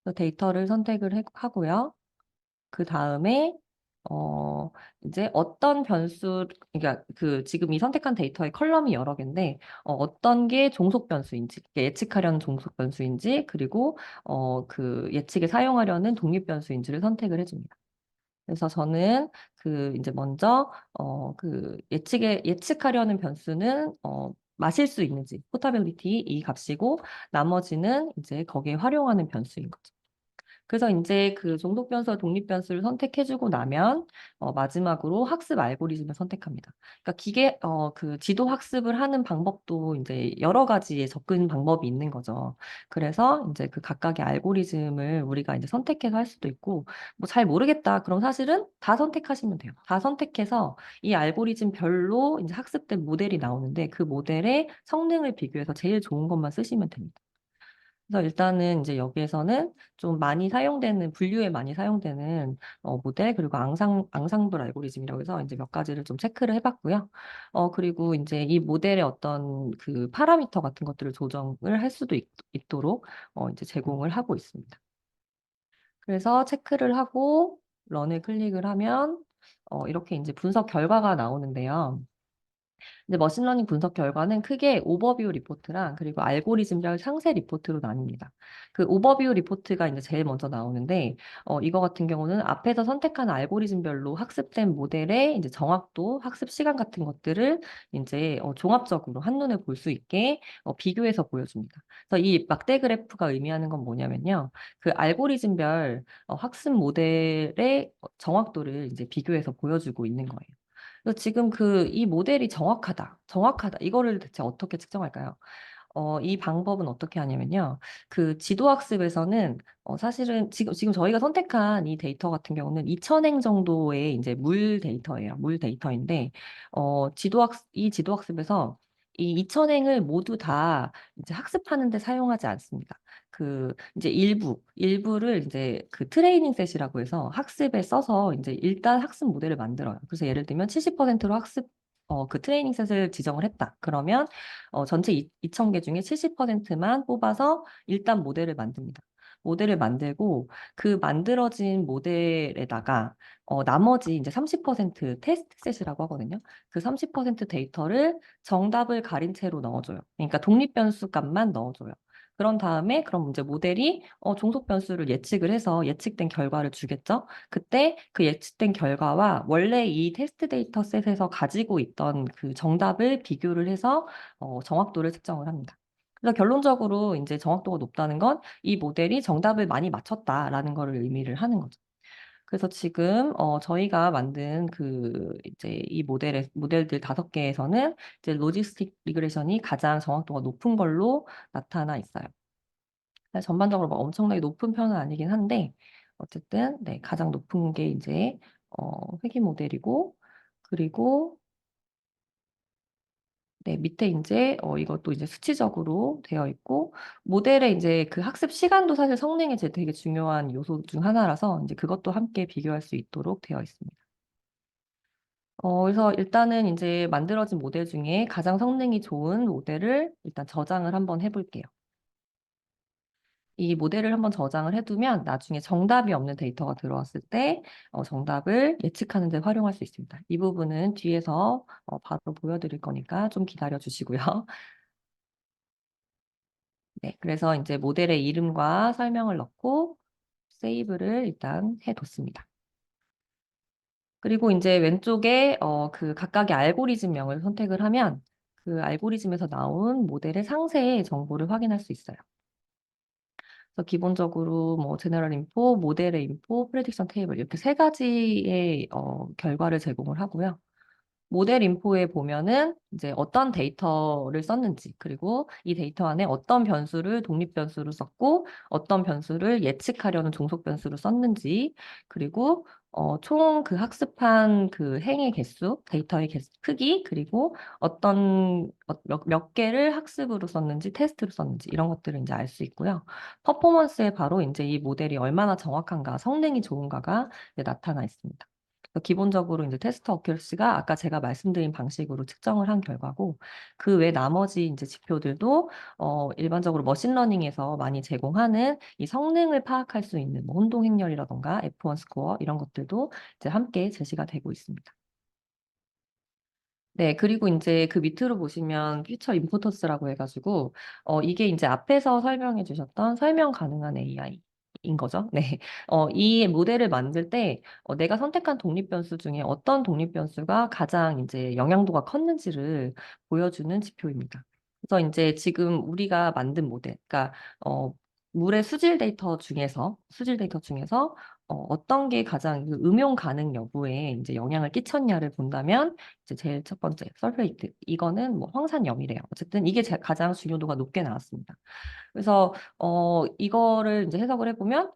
그래서 데이터를 선택을 하고요. 그 다음에 어 이제 어떤 변수, 그러니까 그 지금 이 선택한 데이터의 컬럼이 여러 개인데 어떤 게 종속 변수인지, 예측하려는 종속 변수인지, 그리고 그 예측에 사용하려는 독립 변수인지를 선택을 해줍니다. 그래서 저는 그 이제 먼저 그 예측하려는 변수는 마실 수 있는지 포터빌리티 이 값이고 나머지는 이제 거기에 활용하는 변수인 거죠. 그래서 이제 그 종속 변수와 독립 변수를 선택해주고 나면 마지막으로 학습 알고리즘을 선택합니다. 그러니까 그 지도 학습을 하는 방법도 이제 여러 가지의 접근 방법이 있는 거죠. 그래서 이제 그 각각의 알고리즘을 우리가 이제 선택해서 할 수도 있고 뭐 잘 모르겠다. 그럼 사실은 다 선택하시면 돼요. 다 선택해서 이 알고리즘별로 이제 학습된 모델이 나오는데 그 모델의 성능을 비교해서 제일 좋은 것만 쓰시면 됩니다. 그래서 일단은 이제 여기에서는 좀 많이 사용되는, 분류에 많이 사용되는 모델, 그리고 앙상블 알고리즘이라고 해서 이제 몇 가지를 좀 체크를 해봤고요. 그리고 이제 이 모델의 어떤 그 파라미터 같은 것들을 조정을 할 수도 있도록 이제 제공을 하고 있습니다. 그래서 체크를 하고 런을 클릭을 하면 이렇게 이제 분석 결과가 나오는데요. 이제 머신러닝 분석 결과는 크게 오버뷰 리포트랑 그리고 알고리즘별 상세 리포트로 나뉩니다. 그 오버뷰 리포트가 이제 제일 먼저 나오는데 이거 같은 경우는 앞에서 선택한 알고리즘별로 학습된 모델의 이제 정확도, 학습 시간 같은 것들을 이제 종합적으로 한눈에 볼 수 있게 비교해서 보여줍니다. 그래서 이 막대 그래프가 의미하는 건 뭐냐면요. 그 알고리즘별 학습 모델의 정확도를 이제 비교해서 보여주고 있는 거예요. 그래서 지금 이 모델이 정확하다. 이거를 대체 어떻게 측정할까요? 이 방법은 어떻게 하냐면요. 그 지도학습에서는 사실은 지금 저희가 선택한 이 데이터 같은 경우는 2,000행 정도의 이제 물 데이터예요. 물 데이터인데, 이 지도학습에서 이 2,000행을 모두 다 이제 학습하는 데 사용하지 않습니다. 이제 일부를 이제 그 트레이닝 셋이라고 해서 학습에 써서 이제 일단 학습 모델을 만들어요. 그래서 예를 들면 70%로 그 트레이닝 셋을 지정을 했다. 그러면 전체 2,000개 중에 70%만 뽑아서 일단 모델을 만듭니다. 모델을 만들고 그 만들어진 모델에다가 나머지 이제 30% 테스트 셋이라고 하거든요. 그 30% 데이터를 정답을 가린 채로 넣어줘요. 그러니까 독립 변수 값만 넣어줘요. 그런 다음에 그럼 이제 모델이 종속 변수를 예측을 해서 예측된 결과를 주겠죠. 그때 그 예측된 결과와 원래 이 테스트 데이터 셋에서 가지고 있던 그 정답을 비교를 해서 정확도를 측정을 합니다. 그래서 결론적으로 이제 정확도가 높다는 건 이 모델이 정답을 많이 맞췄다라는 거를 의미를 하는 거죠. 그래서 지금 저희가 만든 이제 이 모델들 5개에서는 이제 로지스틱 리그레션이 가장 정확도가 높은 걸로 나타나 있어요. 전반적으로 막 엄청나게 높은 편은 아니긴 한데 어쨌든 네, 가장 높은 게 이제 회귀 모델이고 그리고 네, 밑에 이제 이것도 이제 수치적으로 되어 있고 모델의 이제 그 학습 시간도 사실 성능에 되게 중요한 요소 중 하나라서 이제 그것도 함께 비교할 수 있도록 되어 있습니다. 그래서 일단은 이제 만들어진 모델 중에 가장 성능이 좋은 모델을 일단 저장을 한번 해볼게요. 이 모델을 한번 저장을 해두면 나중에 정답이 없는 데이터가 들어왔을 때 정답을 예측하는 데 활용할 수 있습니다. 이 부분은 뒤에서 바로 보여드릴 거니까 좀 기다려 주시고요. 네, 그래서 이제 모델의 이름과 설명을 넣고 세이브를 일단 해뒀습니다. 그리고 이제 왼쪽에 그 각각의 알고리즘명을 선택을 하면 그 알고리즘에서 나온 모델의 상세 정보를 확인할 수 있어요. 그래서 기본적으로 뭐 제너럴 인포, 모델의 인포, 프레딕션 테이블 이렇게 3가지의 결과를 제공을 하고요. 모델 인포에 보면은 이제 어떤 데이터를 썼는지, 그리고 이 데이터 안에 어떤 변수를 독립 변수로 썼고, 어떤 변수를 예측하려는 종속 변수로 썼는지, 그리고 총 그 학습한 그 행의 개수, 데이터의 크기, 그리고 몇 개를 학습으로 썼는지, 테스트로 썼는지, 이런 것들을 이제 알 수 있고요. 퍼포먼스에 바로 이제 이 모델이 얼마나 정확한가, 성능이 좋은가가 이제 나타나 있습니다. 기본적으로 이제 테스트 어큐러시가 아까 제가 말씀드린 방식으로 측정을 한 결과고 그 외 나머지 이제 지표들도 일반적으로 머신러닝에서 많이 제공하는 이 성능을 파악할 수 있는 뭐 혼동 행렬이라던가 F1 스코어 이런 것들도 이제 함께 제시가 되고 있습니다. 네, 그리고 이제 그 밑으로 보시면 퓨처 임포터스라고 해가지고 이게 이제 앞에서 설명해 주셨던 설명 가능한 AI 인 거죠. 네. 이 모델을 만들 때 내가 선택한 독립 변수 중에 어떤 독립 변수가 가장 이제 영향도가 컸는지를 보여주는 지표입니다. 그래서 이제 지금 우리가 만든 모델, 그러니까 물의 수질 데이터 중에서 어떤 게 가장 그 음용 가능 여부에 이제 영향을 끼쳤냐를 본다면 이제 제일 첫 번째 설페이트 이거는 뭐 황산염이래요. 어쨌든 이게 가장 중요도가 높게 나왔습니다. 그래서 이거를 이제 해석을 해보면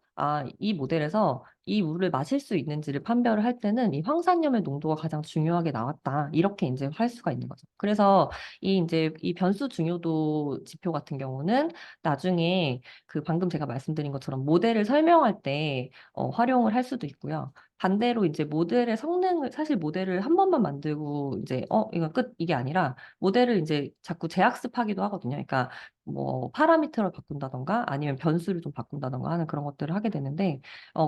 이 모델에서 이 물을 마실 수 있는지를 판별을 할 때는 이 황산염의 농도가 가장 중요하게 나왔다. 이렇게 이제 할 수가 있는 거죠. 그래서 이제 이 변수 중요도 지표 같은 경우는 나중에 그 방금 제가 말씀드린 것처럼 모델을 설명할 때 활용을 할 수도 있고요. 반대로 이제 모델의 성능을 사실 모델을 한 번만 만들고 이제 이건 끝 이게 아니라 모델을 이제 자꾸 재학습하기도 하거든요. 그러니까 뭐 파라미터를 바꾼다던가 아니면 변수를 좀 바꾼다던가 하는 그런 것들을 하게 되는데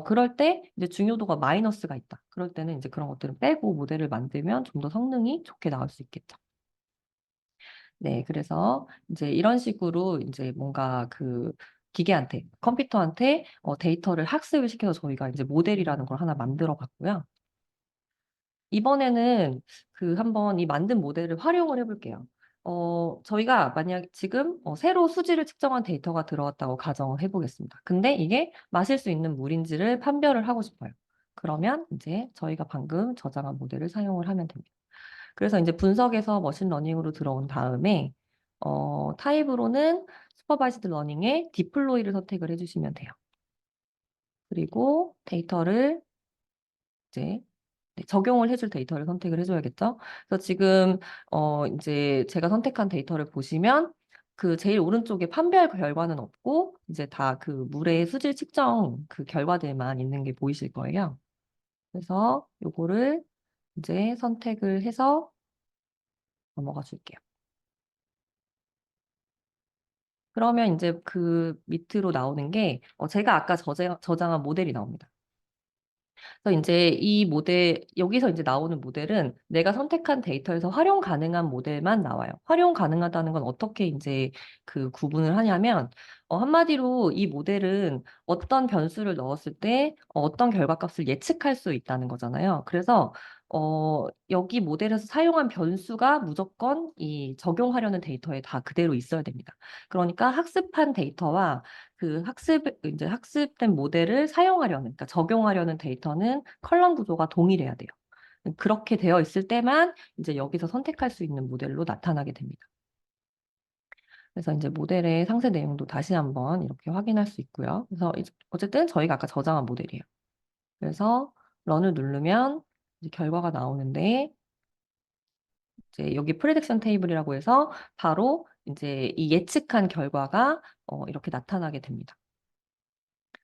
그럴 때 이제 중요도가 마이너스가 있다. 그럴 때는 이제 그런 것들을 빼고 모델을 만들면 좀 더 성능이 좋게 나올 수 있겠죠. 네, 그래서 이제 이런 식으로 이제 뭔가 그 기계한테, 컴퓨터한테 데이터를 학습을 시켜서 저희가 이제 모델이라는 걸 하나 만들어 봤고요. 이번에는 그 한번 이 만든 모델을 활용을 해볼게요. 저희가 만약 지금 새로 수질을 측정한 데이터가 들어왔다고 가정을 해보겠습니다. 근데 이게 마실 수 있는 물인지를 판별을 하고 싶어요. 그러면 이제 저희가 방금 저장한 모델을 사용을 하면 됩니다. 그래서 이제 분석에서 머신러닝으로 들어온 다음에 타입으로는 슈퍼바이스드 러닝에 디플로이를 선택을 해주시면 돼요. 그리고 데이터를 이제 적용을 해줄 데이터를 선택을 해줘야겠죠. 그래서 지금 이제 제가 선택한 데이터를 보시면 그 제일 오른쪽에 판별 결과는 없고 이제 다 그 물의 수질 측정 그 결과들만 있는 게 보이실 거예요. 그래서 요거를 이제 선택을 해서 넘어가 줄게요. 그러면 이제 그 밑으로 나오는 게 제가 아까 저장한 모델이 나옵니다. 그래서 이제 이 모델, 여기서 이제 나오는 모델은 내가 선택한 데이터에서 활용 가능한 모델만 나와요. 활용 가능하다는 건 어떻게 이제 그 구분을 하냐면, 한마디로 이 모델은 어떤 변수를 넣었을 때 어떤 결과값을 예측할 수 있다는 거잖아요. 그래서 여기 모델에서 사용한 변수가 무조건 이 적용하려는 데이터에 다 그대로 있어야 됩니다. 그러니까 학습한 데이터와 그 이제 학습된 모델을 사용하려는, 그러니까 적용하려는 데이터는 컬럼 구조가 동일해야 돼요. 그렇게 되어 있을 때만 이제 여기서 선택할 수 있는 모델로 나타나게 됩니다. 그래서 이제 모델의 상세 내용도 다시 한번 이렇게 확인할 수 있고요. 그래서 어쨌든 저희가 아까 저장한 모델이에요. 그래서 런을 누르면 이제 결과가 나오는데 이제 여기 프레딕션 테이블이라고 해서 바로 이제 이 예측한 결과가 이렇게 나타나게 됩니다.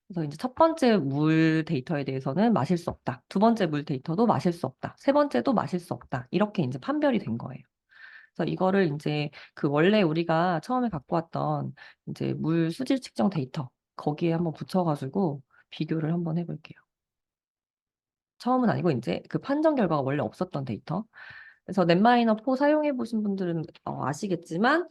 그래서 이제 첫 번째 물 데이터에 대해서는 마실 수 없다. 두 번째 물 데이터도 마실 수 없다. 세 번째도 마실 수 없다. 이렇게 이제 판별이 된 거예요. 그래서 이거를 이제 그 원래 우리가 처음에 갖고 왔던 이제 물 수질 측정 데이터 거기에 한번 붙여가지고 비교를 한번 해볼게요. 처음은 아니고 이제 그 판정 결과가 원래 없었던 데이터. 그래서 넷마이너 4 사용해 보신 분들은 아시겠지만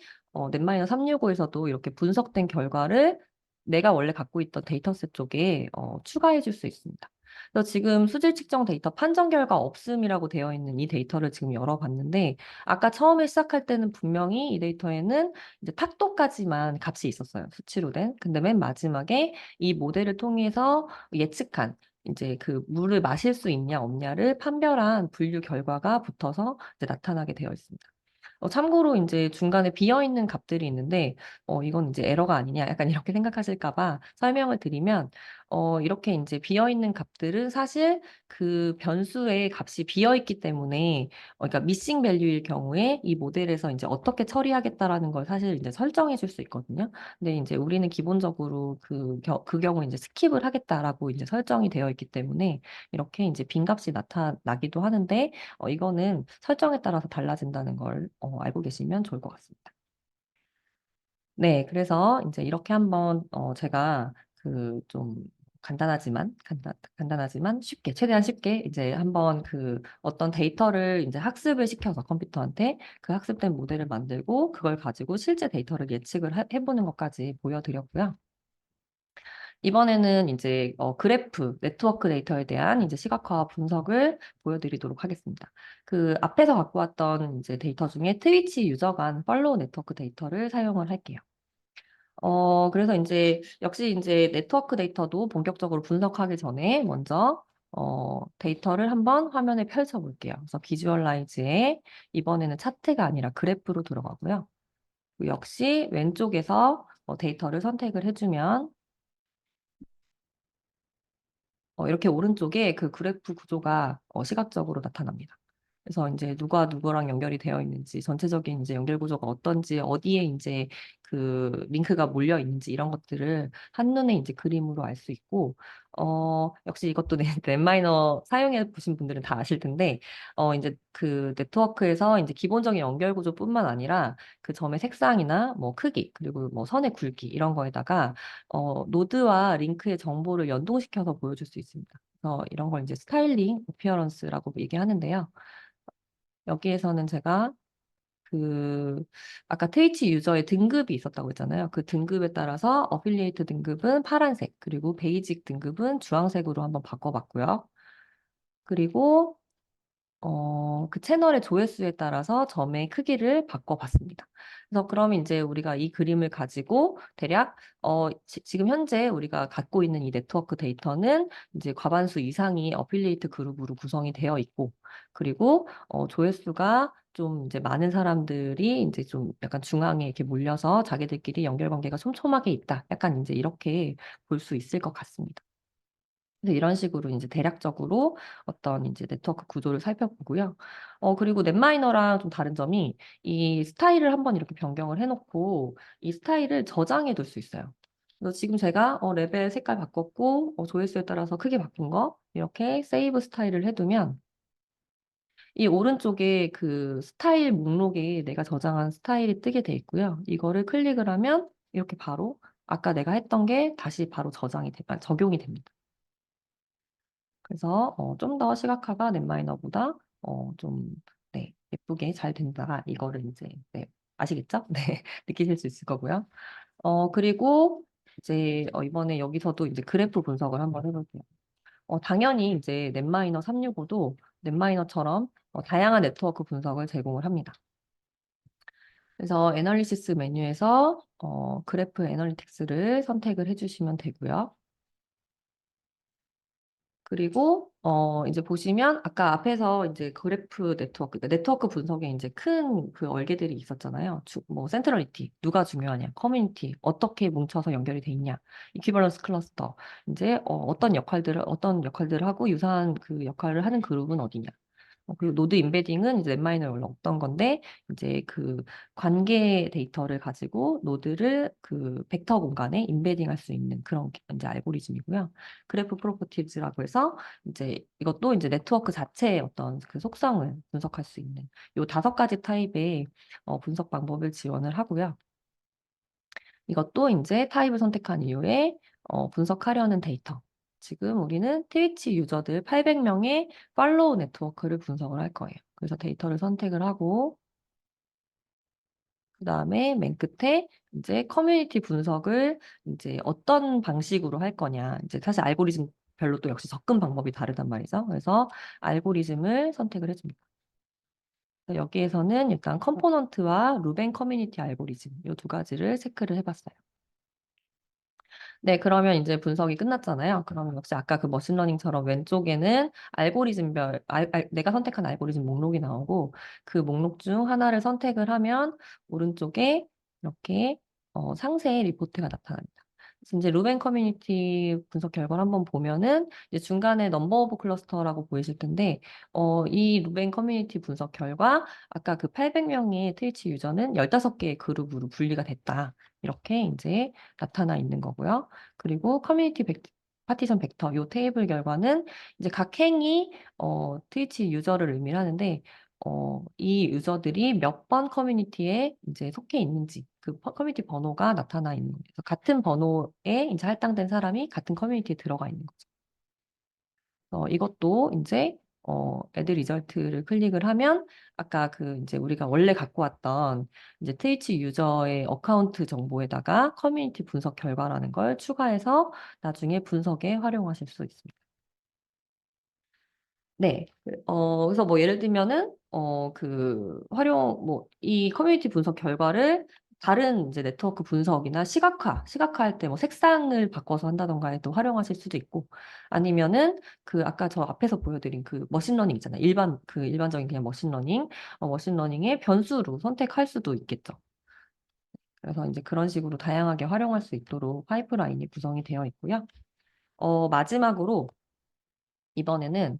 넷마이너 365에서도 이렇게 분석된 결과를 내가 원래 갖고 있던 데이터셋 쪽에 추가해 줄 수 있습니다. 그래서 지금 수질 측정 데이터 판정 결과 없음이라고 되어 있는 이 데이터를 지금 열어봤는데 아까 처음에 시작할 때는 분명히 이 데이터에는 이제 탁도까지만 값이 있었어요. 수치로 된. 근데 맨 마지막에 이 모델을 통해서 예측한 이제 그 물을 마실 수 있냐 없냐를 판별한 분류 결과가 붙어서 이제 나타나게 되어 있습니다. 참고로 이제 중간에 비어 있는 값들이 있는데 이건 이제 에러가 아니냐 약간 이렇게 생각하실까 봐 설명을 드리면 이렇게 이제 비어 있는 값들은 사실 그 변수의 값이 비어 있기 때문에 그러니까 미싱 밸류일 경우에 이 모델에서 이제 어떻게 처리하겠다라는 걸 사실 이제 설정해 줄 수 있거든요. 근데 이제 우리는 기본적으로 그 경우 이제 스킵을 하겠다라고 이제 설정이 되어 있기 때문에 이렇게 이제 빈 값이 나타나기도 하는데 이거는 설정에 따라서 달라진다는 걸 알고 계시면 좋을 것 같습니다. 네, 그래서 이제 이렇게 한번 제가 그 좀 간단하지만 쉽게 최대한 쉽게 이제 한번 그 어떤 데이터를 이제 학습을 시켜서 컴퓨터한테 그 학습된 모델을 만들고 그걸 가지고 실제 데이터를 예측을 해보는 것까지 보여드렸고요. 이번에는 이제 그래프, 네트워크 데이터에 대한 이제 시각화 분석을 보여드리도록 하겠습니다. 그 앞에서 갖고 왔던 이제 데이터 중에 트위치 유저 간 팔로우 네트워크 데이터를 사용을 할게요. 그래서 이제 역시 이제 네트워크 데이터도 본격적으로 분석하기 전에 먼저 데이터를 한번 화면에 펼쳐 볼게요. 그래서 비주얼라이즈에 이번에는 차트가 아니라 그래프로 들어가고요. 역시 왼쪽에서 데이터를 선택을 해주면 이렇게 오른쪽에 그 그래프 구조가 시각적으로 나타납니다. 그래서 이제 누가 누구랑 연결이 되어 있는지, 전체적인 이제 연결 구조가 어떤지, 어디에 이제 그 링크가 몰려 있는지 이런 것들을 한눈에 이제 그림으로 알 수 있고, 역시 이것도 넷마이너 사용해 보신 분들은 다 아실 텐데, 이제 그 네트워크에서 이제 기본적인 연결 구조뿐만 아니라 그 점의 색상이나 뭐 크기, 그리고 뭐 선의 굵기 이런 거에다가 노드와 링크의 정보를 연동시켜서 보여줄 수 있습니다. 그래서 이런 걸 이제 스타일링 어피어런스라고 얘기하는데요. 여기에서는 제가 그 아까 트위치 유저의 등급이 있었다고 했잖아요. 그 등급에 따라서 어필리에이트 등급은 파란색, 그리고 베이직 등급은 주황색으로 한번 바꿔봤고요. 그리고 그 채널의 조회수에 따라서 점의 크기를 바꿔봤습니다. 그래서 그러면 이제 우리가 이 그림을 가지고 대략 지금 현재 우리가 갖고 있는 이 네트워크 데이터는 이제 과반수 이상이 어필리에이트 그룹으로 구성이 되어 있고, 그리고 조회수가 좀 이제 많은 사람들이 이제 좀 약간 중앙에 이렇게 몰려서 자기들끼리 연결 관계가 촘촘하게 있다. 약간 이제 이렇게 볼 수 있을 것 같습니다. 그래서 이런 식으로 이제 대략적으로 어떤 이제 네트워크 구조를 살펴보고요. 그리고 넷마이너랑 좀 다른 점이 이 스타일을 한번 이렇게 변경을 해놓고 이 스타일을 저장해 둘 수 있어요. 그래서 지금 제가 레벨 색깔 바꿨고 조회수에 따라서 크게 바꾼 거 이렇게 세이브 스타일을 해두면 이 오른쪽에 그 스타일 목록에 내가 저장한 스타일이 뜨게 돼 있고요. 이거를 클릭을 하면 이렇게 바로 아까 내가 했던 게 다시 바로 적용이 됩니다. 그래서 좀 더 시각화가 넷마이너보다 좀 네, 예쁘게 잘 된다. 이거를 이제 네, 아시겠죠? 네, 느끼실 수 있을 거고요. 그리고 이제 이번에 여기서도 이제 그래프 분석을 한번 해볼게요. 당연히 이제 넷마이너 365도 넷마이너처럼 다양한 네트워크 분석을 제공을 합니다. 그래서 애널리시스 메뉴에서 그래프 애널리틱스를 선택을 해주시면 되고요. 그리고 이제 보시면 아까 앞에서 이제 그래프 네트워크, 그러니까 네트워크 분석에 이제 큰 그 얼개들이 있었잖아요. 뭐 센트럴리티, 누가 중요하냐, 커뮤니티, 어떻게 뭉쳐서 연결이 돼 있냐, 이퀴벌런스 클러스터, 이제 어떤 역할들을 하고 유사한 그 역할을 하는 그룹은 어디냐. 그리고 노드 임베딩은 이제 넷마이너에 원래 없던 건데 이제 그 관계 데이터를 가지고 노드를 그 벡터 공간에 임베딩할 수 있는 그런 이제 알고리즘이고요. 그래프 프로퍼티즈라고 해서 이제 이것도 이제 네트워크 자체의 어떤 그 속성을 분석할 수 있는 요 5가지 타입의 분석 방법을 지원을 하고요. 이것도 이제 타입을 선택한 이후에 분석하려는 데이터. 지금 우리는 트위치 유저들 800명의 팔로우 네트워크를 분석을 할 거예요. 그래서 데이터를 선택을 하고 그다음에 맨 끝에 이제 커뮤니티 분석을 이제 어떤 방식으로 할 거냐. 이제 사실 알고리즘 별로 또 역시 접근 방법이 다르단 말이죠. 그래서 알고리즘을 선택을 해줍니다. 여기에서는 일단 컴포넌트와 루벤 커뮤니티 알고리즘 이 2가지를 체크를 해봤어요. 네, 그러면 이제 분석이 끝났잖아요. 그러면 역시 아까 그 머신러닝처럼 왼쪽에는 알고리즘별, 내가 선택한 알고리즘 목록이 나오고 그 목록 중 하나를 선택을 하면 오른쪽에 이렇게 상세 리포트가 나타납니다. 그래서 이제 루벤 커뮤니티 분석 결과를 한번 보면은 이제 중간에 넘버 오브 클러스터라고 보이실 텐데 이 루벤 커뮤니티 분석 결과 아까 그 800명의 트위치 유저는 15개의 그룹으로 분리가 됐다. 이렇게 이제 나타나 있는 거고요. 그리고 파티션 벡터 요 테이블 결과는 이제 각 행이 트위치 유저를 의미하는데 이 유저들이 몇 번 커뮤니티에 이제 속해 있는지 그 커뮤니티 번호가 나타나 있는 거예요. 그래서 같은 번호에 이제 할당된 사람이 같은 커뮤니티에 들어가 있는 거죠. 이것도 이제 add result를 클릭을 하면 아까 그 이제 우리가 원래 갖고 왔던 이제 트위치 유저의 어카운트 정보에다가 커뮤니티 분석 결과라는 걸 추가해서 나중에 분석에 활용하실 수 있습니다. 네. 그래서 뭐 예를 들면은, 이 커뮤니티 분석 결과를 다른 이제 네트워크 분석이나 시각화할 때 뭐 색상을 바꿔서 한다던가 또 활용하실 수도 있고, 아니면은 아까 저 앞에서 보여드린 머신러닝 있잖아요. 일반적인 그냥 머신러닝의 변수로 선택할 수도 있겠죠. 그래서 이제 그런 식으로 다양하게 활용할 수 있도록 파이프라인이 구성이 되어 있고요. 마지막으로 이번에는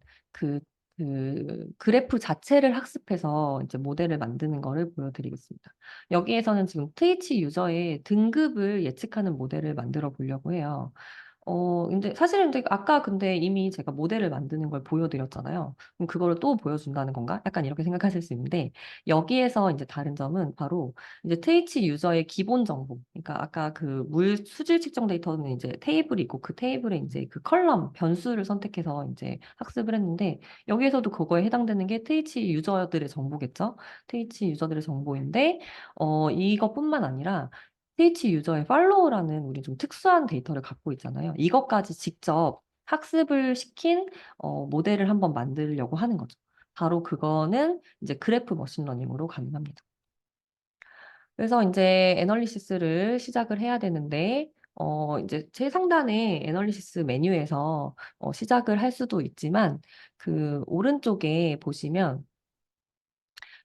그래프 자체를 학습해서 이제 모델을 만드는 거를 보여드리겠습니다. 여기에서는 지금 트위치 유저의 등급을 예측하는 모델을 만들어 보려고 해요. 근데 사실은 아까 근데 이미 제가 모델을 만드는 걸 보여드렸잖아요. 그럼 그거를 또 보여준다는 건가? 약간 이렇게 생각하실 수 있는데, 여기에서 이제 다른 점은 바로 이제 트위치 유저의 기본 정보. 그러니까 아까 물 수질 측정 데이터는 이제 테이블이 있고 그 테이블에 이제 그 컬럼, 변수를 선택해서 이제 학습을 했는데, 여기에서도 그거에 해당되는 게 트위치 유저들의 정보겠죠? 트위치 유저들의 정보인데, 이것뿐만 아니라 트위치 유저의 팔로우라는 우리 좀 특수한 데이터를 갖고 있잖아요. 이것까지 직접 학습을 시킨 모델을 한번 만들려고 하는 거죠. 바로 그거는 이제 그래프 머신러닝으로 가능합니다. 그래서 이제 애널리시스를 시작을 해야 되는데, 이제 최상단의 애널리시스 메뉴에서 시작을 할 수도 있지만, 그 오른쪽에 보시면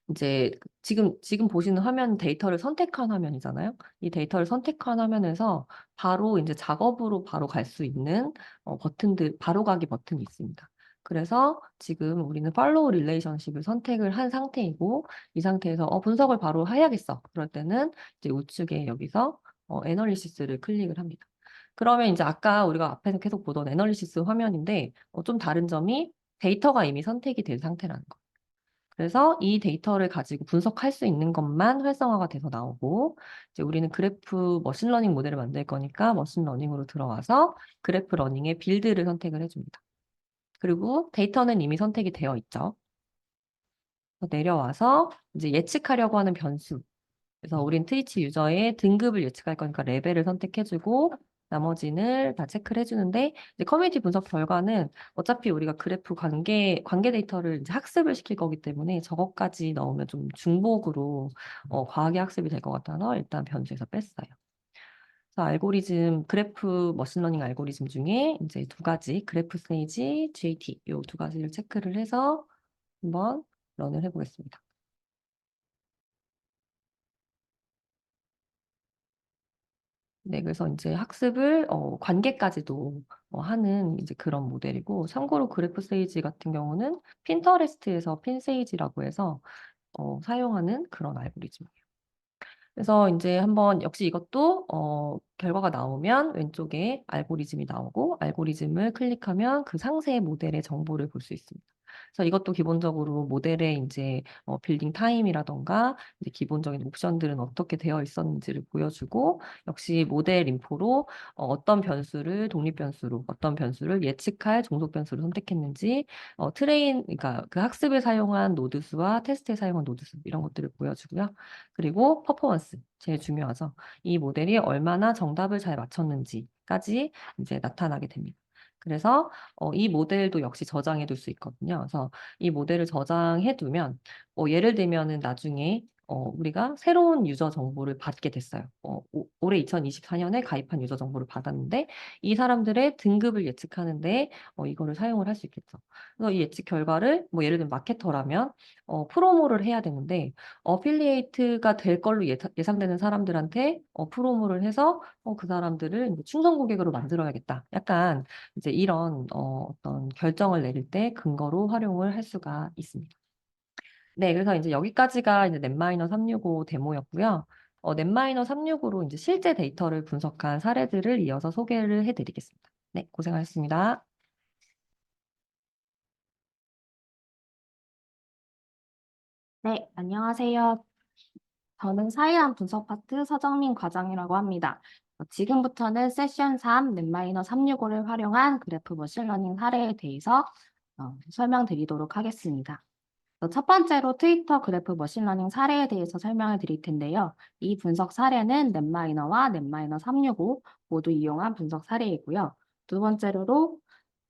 이제 지금 보시는 화면 데이터를 선택한 화면이잖아요. 이 데이터를 선택한 화면에서 바로 이제 작업으로 바로 갈 수 있는 바로 가기 버튼이 있습니다. 그래서 지금 우리는 팔로우 릴레이션십을 선택을 한 상태이고, 이 상태에서 분석을 바로 해야겠어. 그럴 때는 이제 우측에 여기서 애널리시스를 클릭을 합니다. 그러면 이제 아까 우리가 앞에서 계속 보던 애널리시스 화면인데 좀 다른 점이 데이터가 이미 선택이 된 상태라는 거. 그래서 이 데이터를 가지고 분석할 수 있는 것만 활성화가 돼서 나오고, 이제 우리는 그래프 머신러닝 모델을 만들 거니까 머신러닝으로 들어와서 그래프 러닝의 빌드를 선택을 해줍니다. 그리고 데이터는 이미 선택이 되어 있죠. 내려와서 이제 예측하려고 하는 변수. 그래서 우린 트위치 유저의 등급을 예측할 거니까 레벨을 선택해주고 나머지는 다 체크를 해주는데, 이제 커뮤니티 분석 결과는 어차피 우리가 그래프 관계 데이터를 이제 학습을 시킬 거기 때문에 저것까지 넣으면 좀 중복으로 과하게 학습이 될 것 같아서 일단 변수에서 뺐어요. 그래서 그래프 머신러닝 알고리즘 중에 이제 두 가지, 그래프 스테이지, GAT, 이 두 가지를 체크를 해서 한번 런을 해보겠습니다. 네, 그래서 이제 학습을 관계까지도 하는 이제 그런 모델이고, 참고로 그래프 세이지 같은 경우는 핀터레스트에서 핀세이지라고 해서 사용하는 그런 알고리즘이에요. 그래서 이제 한번 역시 이것도 결과가 나오면 왼쪽에 알고리즘이 나오고, 알고리즘을 클릭하면 그 상세 모델의 정보를 볼 수 있습니다. 그래서 이것도 기본적으로 모델의 이제 빌딩 타임이라던가 이제 기본적인 옵션들은 어떻게 되어 있었는지를 보여주고, 역시 모델 인포로 독립 변수로 어떤 변수를 예측할 종속 변수를 선택했는지, 그러니까 그 학습에 사용한 노드 수와 테스트에 사용한 노드 수 이런 것들을 보여주고요. 그리고 퍼포먼스 제일 중요하죠. 이 모델이 얼마나 정답을 잘 맞췄는지까지 이제 나타나게 됩니다. 그래서 이 모델도 역시 저장해 둘 수 있거든요. 그래서 이 모델을 저장해 두면 예를 들면은 나중에 우리가 새로운 유저 정보를 받게 됐어요. 올해 2024년에 가입한 유저 정보를 받았는데 이 사람들의 등급을 예측하는데 이거를 사용을 할 수 있겠죠. 그래서 이 예측 결과를 뭐 예를 들면 마케터라면 프로모를 해야 되는데 어필리에이트가 될 걸로 예상되는 사람들한테 프로모를 해서 그 사람들을 이제 충성 고객으로 만들어야겠다. 약간 이제 이런 어떤 결정을 내릴 때 근거로 활용을 할 수가 있습니다. 네, 그래서 이제 여기까지가 이제 넷마이너 365 데모였고요. 넷마이너 365로 이제 실제 데이터를 분석한 사례들을 이어서 소개를 해드리겠습니다. 네, 고생하셨습니다. 네, 안녕하세요. 저는 사이람 분석 파트 서정민 과장이라고 합니다. 지금부터는 세션 3, 넷마이너 365를 활용한 그래프 머신러닝 사례에 대해서 설명드리도록 하겠습니다. 첫 번째로 트위터 그래프 머신러닝 사례에 대해서 설명을 드릴 텐데요. 이 분석 사례는 넷마이너와 넷마이너 365 모두 이용한 분석 사례이고요. 두 번째로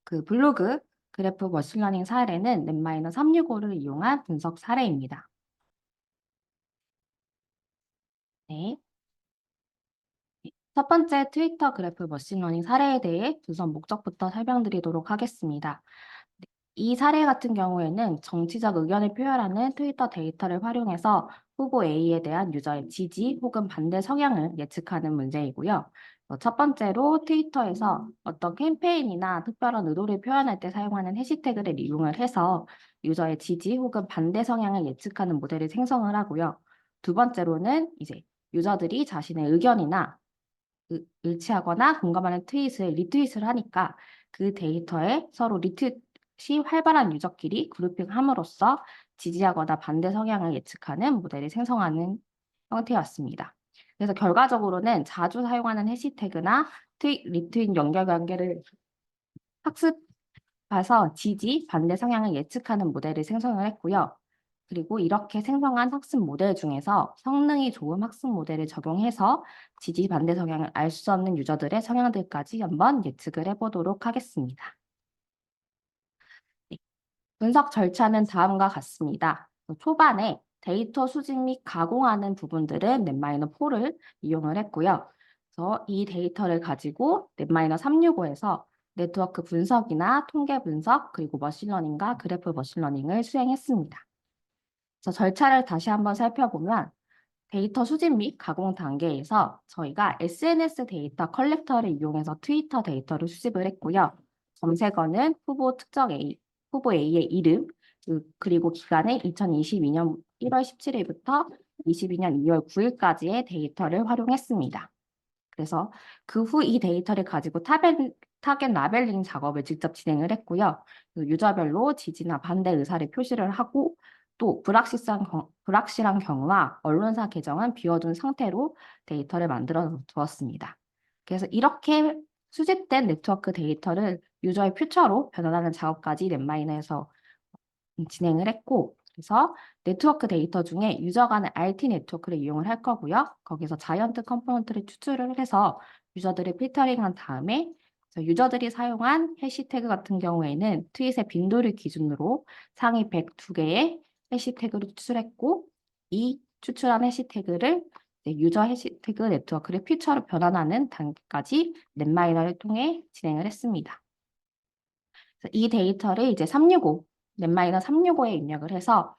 그 블로그 그래프 머신러닝 사례는 넷마이너 365를 이용한 분석 사례입니다. 네. 첫 번째 트위터 그래프 머신러닝 사례에 대해 우선 목적부터 설명드리도록 하겠습니다. 이 사례 같은 경우에는 정치적 의견을 표현하는 트위터 데이터를 활용해서 후보 A에 대한 유저의 지지 혹은 반대 성향을 예측하는 문제이고요. 첫 번째로 트위터에서 어떤 캠페인이나 특별한 의도를 표현할 때 사용하는 해시태그를 이용을 해서 유저의 지지 혹은 반대 성향을 예측하는 모델을 생성을 하고요. 두 번째로는 이제 유저들이 자신의 의견이나 일치하거나 공감하는 트윗을 리트윗을 하니까 그 데이터에 서로 리트윗이 활발한 유저끼리 그룹핑함으로써 지지하거나 반대 성향을 예측하는 모델을 생성하는 형태였습니다. 그래서 결과적으로는 자주 사용하는 해시태그나 트윗, 리트윗 연결관계를 학습해서 지지, 반대 성향을 예측하는 모델을 생성을 했고요. 그리고 이렇게 생성한 학습 모델 중에서 성능이 좋은 학습 모델을 적용해서 지지 반대 성향을 알 수 없는 유저들의 성향들까지 한번 예측을 해보도록 하겠습니다. 네. 분석 절차는 다음과 같습니다. 초반에 데이터 수집 및 가공하는 부분들은 넷마이너4를 이용을 했고요. 그래서 이 데이터를 가지고 넷마이너365에서 네트워크 분석이나 통계 분석, 그리고 머신러닝과 그래프 머신러닝을 수행했습니다. 그래서 절차를 다시 한번 살펴보면 데이터 수집 및 가공 단계에서 저희가 SNS 데이터 컬렉터를 이용해서 트위터 데이터를 수집을 했고요. 검색어는 후보 특정 A, 후보 A의 이름, 그리고 기간은 2022년 1월 17일부터 22년 2월 9일까지의 데이터를 활용했습니다. 그래서 그 후 이 데이터를 가지고 타겟 라벨링 작업을 직접 진행을 했고요. 유저별로 지지나 반대 의사를 표시를 하고 또 불확실한 경우와 언론사 계정은 비워둔 상태로 데이터를 만들어 두었습니다. 그래서 이렇게 수집된 네트워크 데이터를 유저의 퓨처로 변환하는 작업까지 넷마이너에서 진행을 했고, 그래서 네트워크 데이터 중에 유저 간의 RT 네트워크를 이용을 할 거고요. 거기서 자이언트 컴포넌트를 추출을 해서 유저들을 필터링한 다음에 유저들이 사용한 해시태그 같은 경우에는 트윗의 빈도를 기준으로 상위 102개의 해시태그를 추출했고, 이 추출한 해시태그를 유저 해시태그 네트워크를 퓨처로 변환하는 단계까지 넷마이너를 통해 진행을 했습니다. 이 데이터를 이제 365, 넷마이너 365에 입력을 해서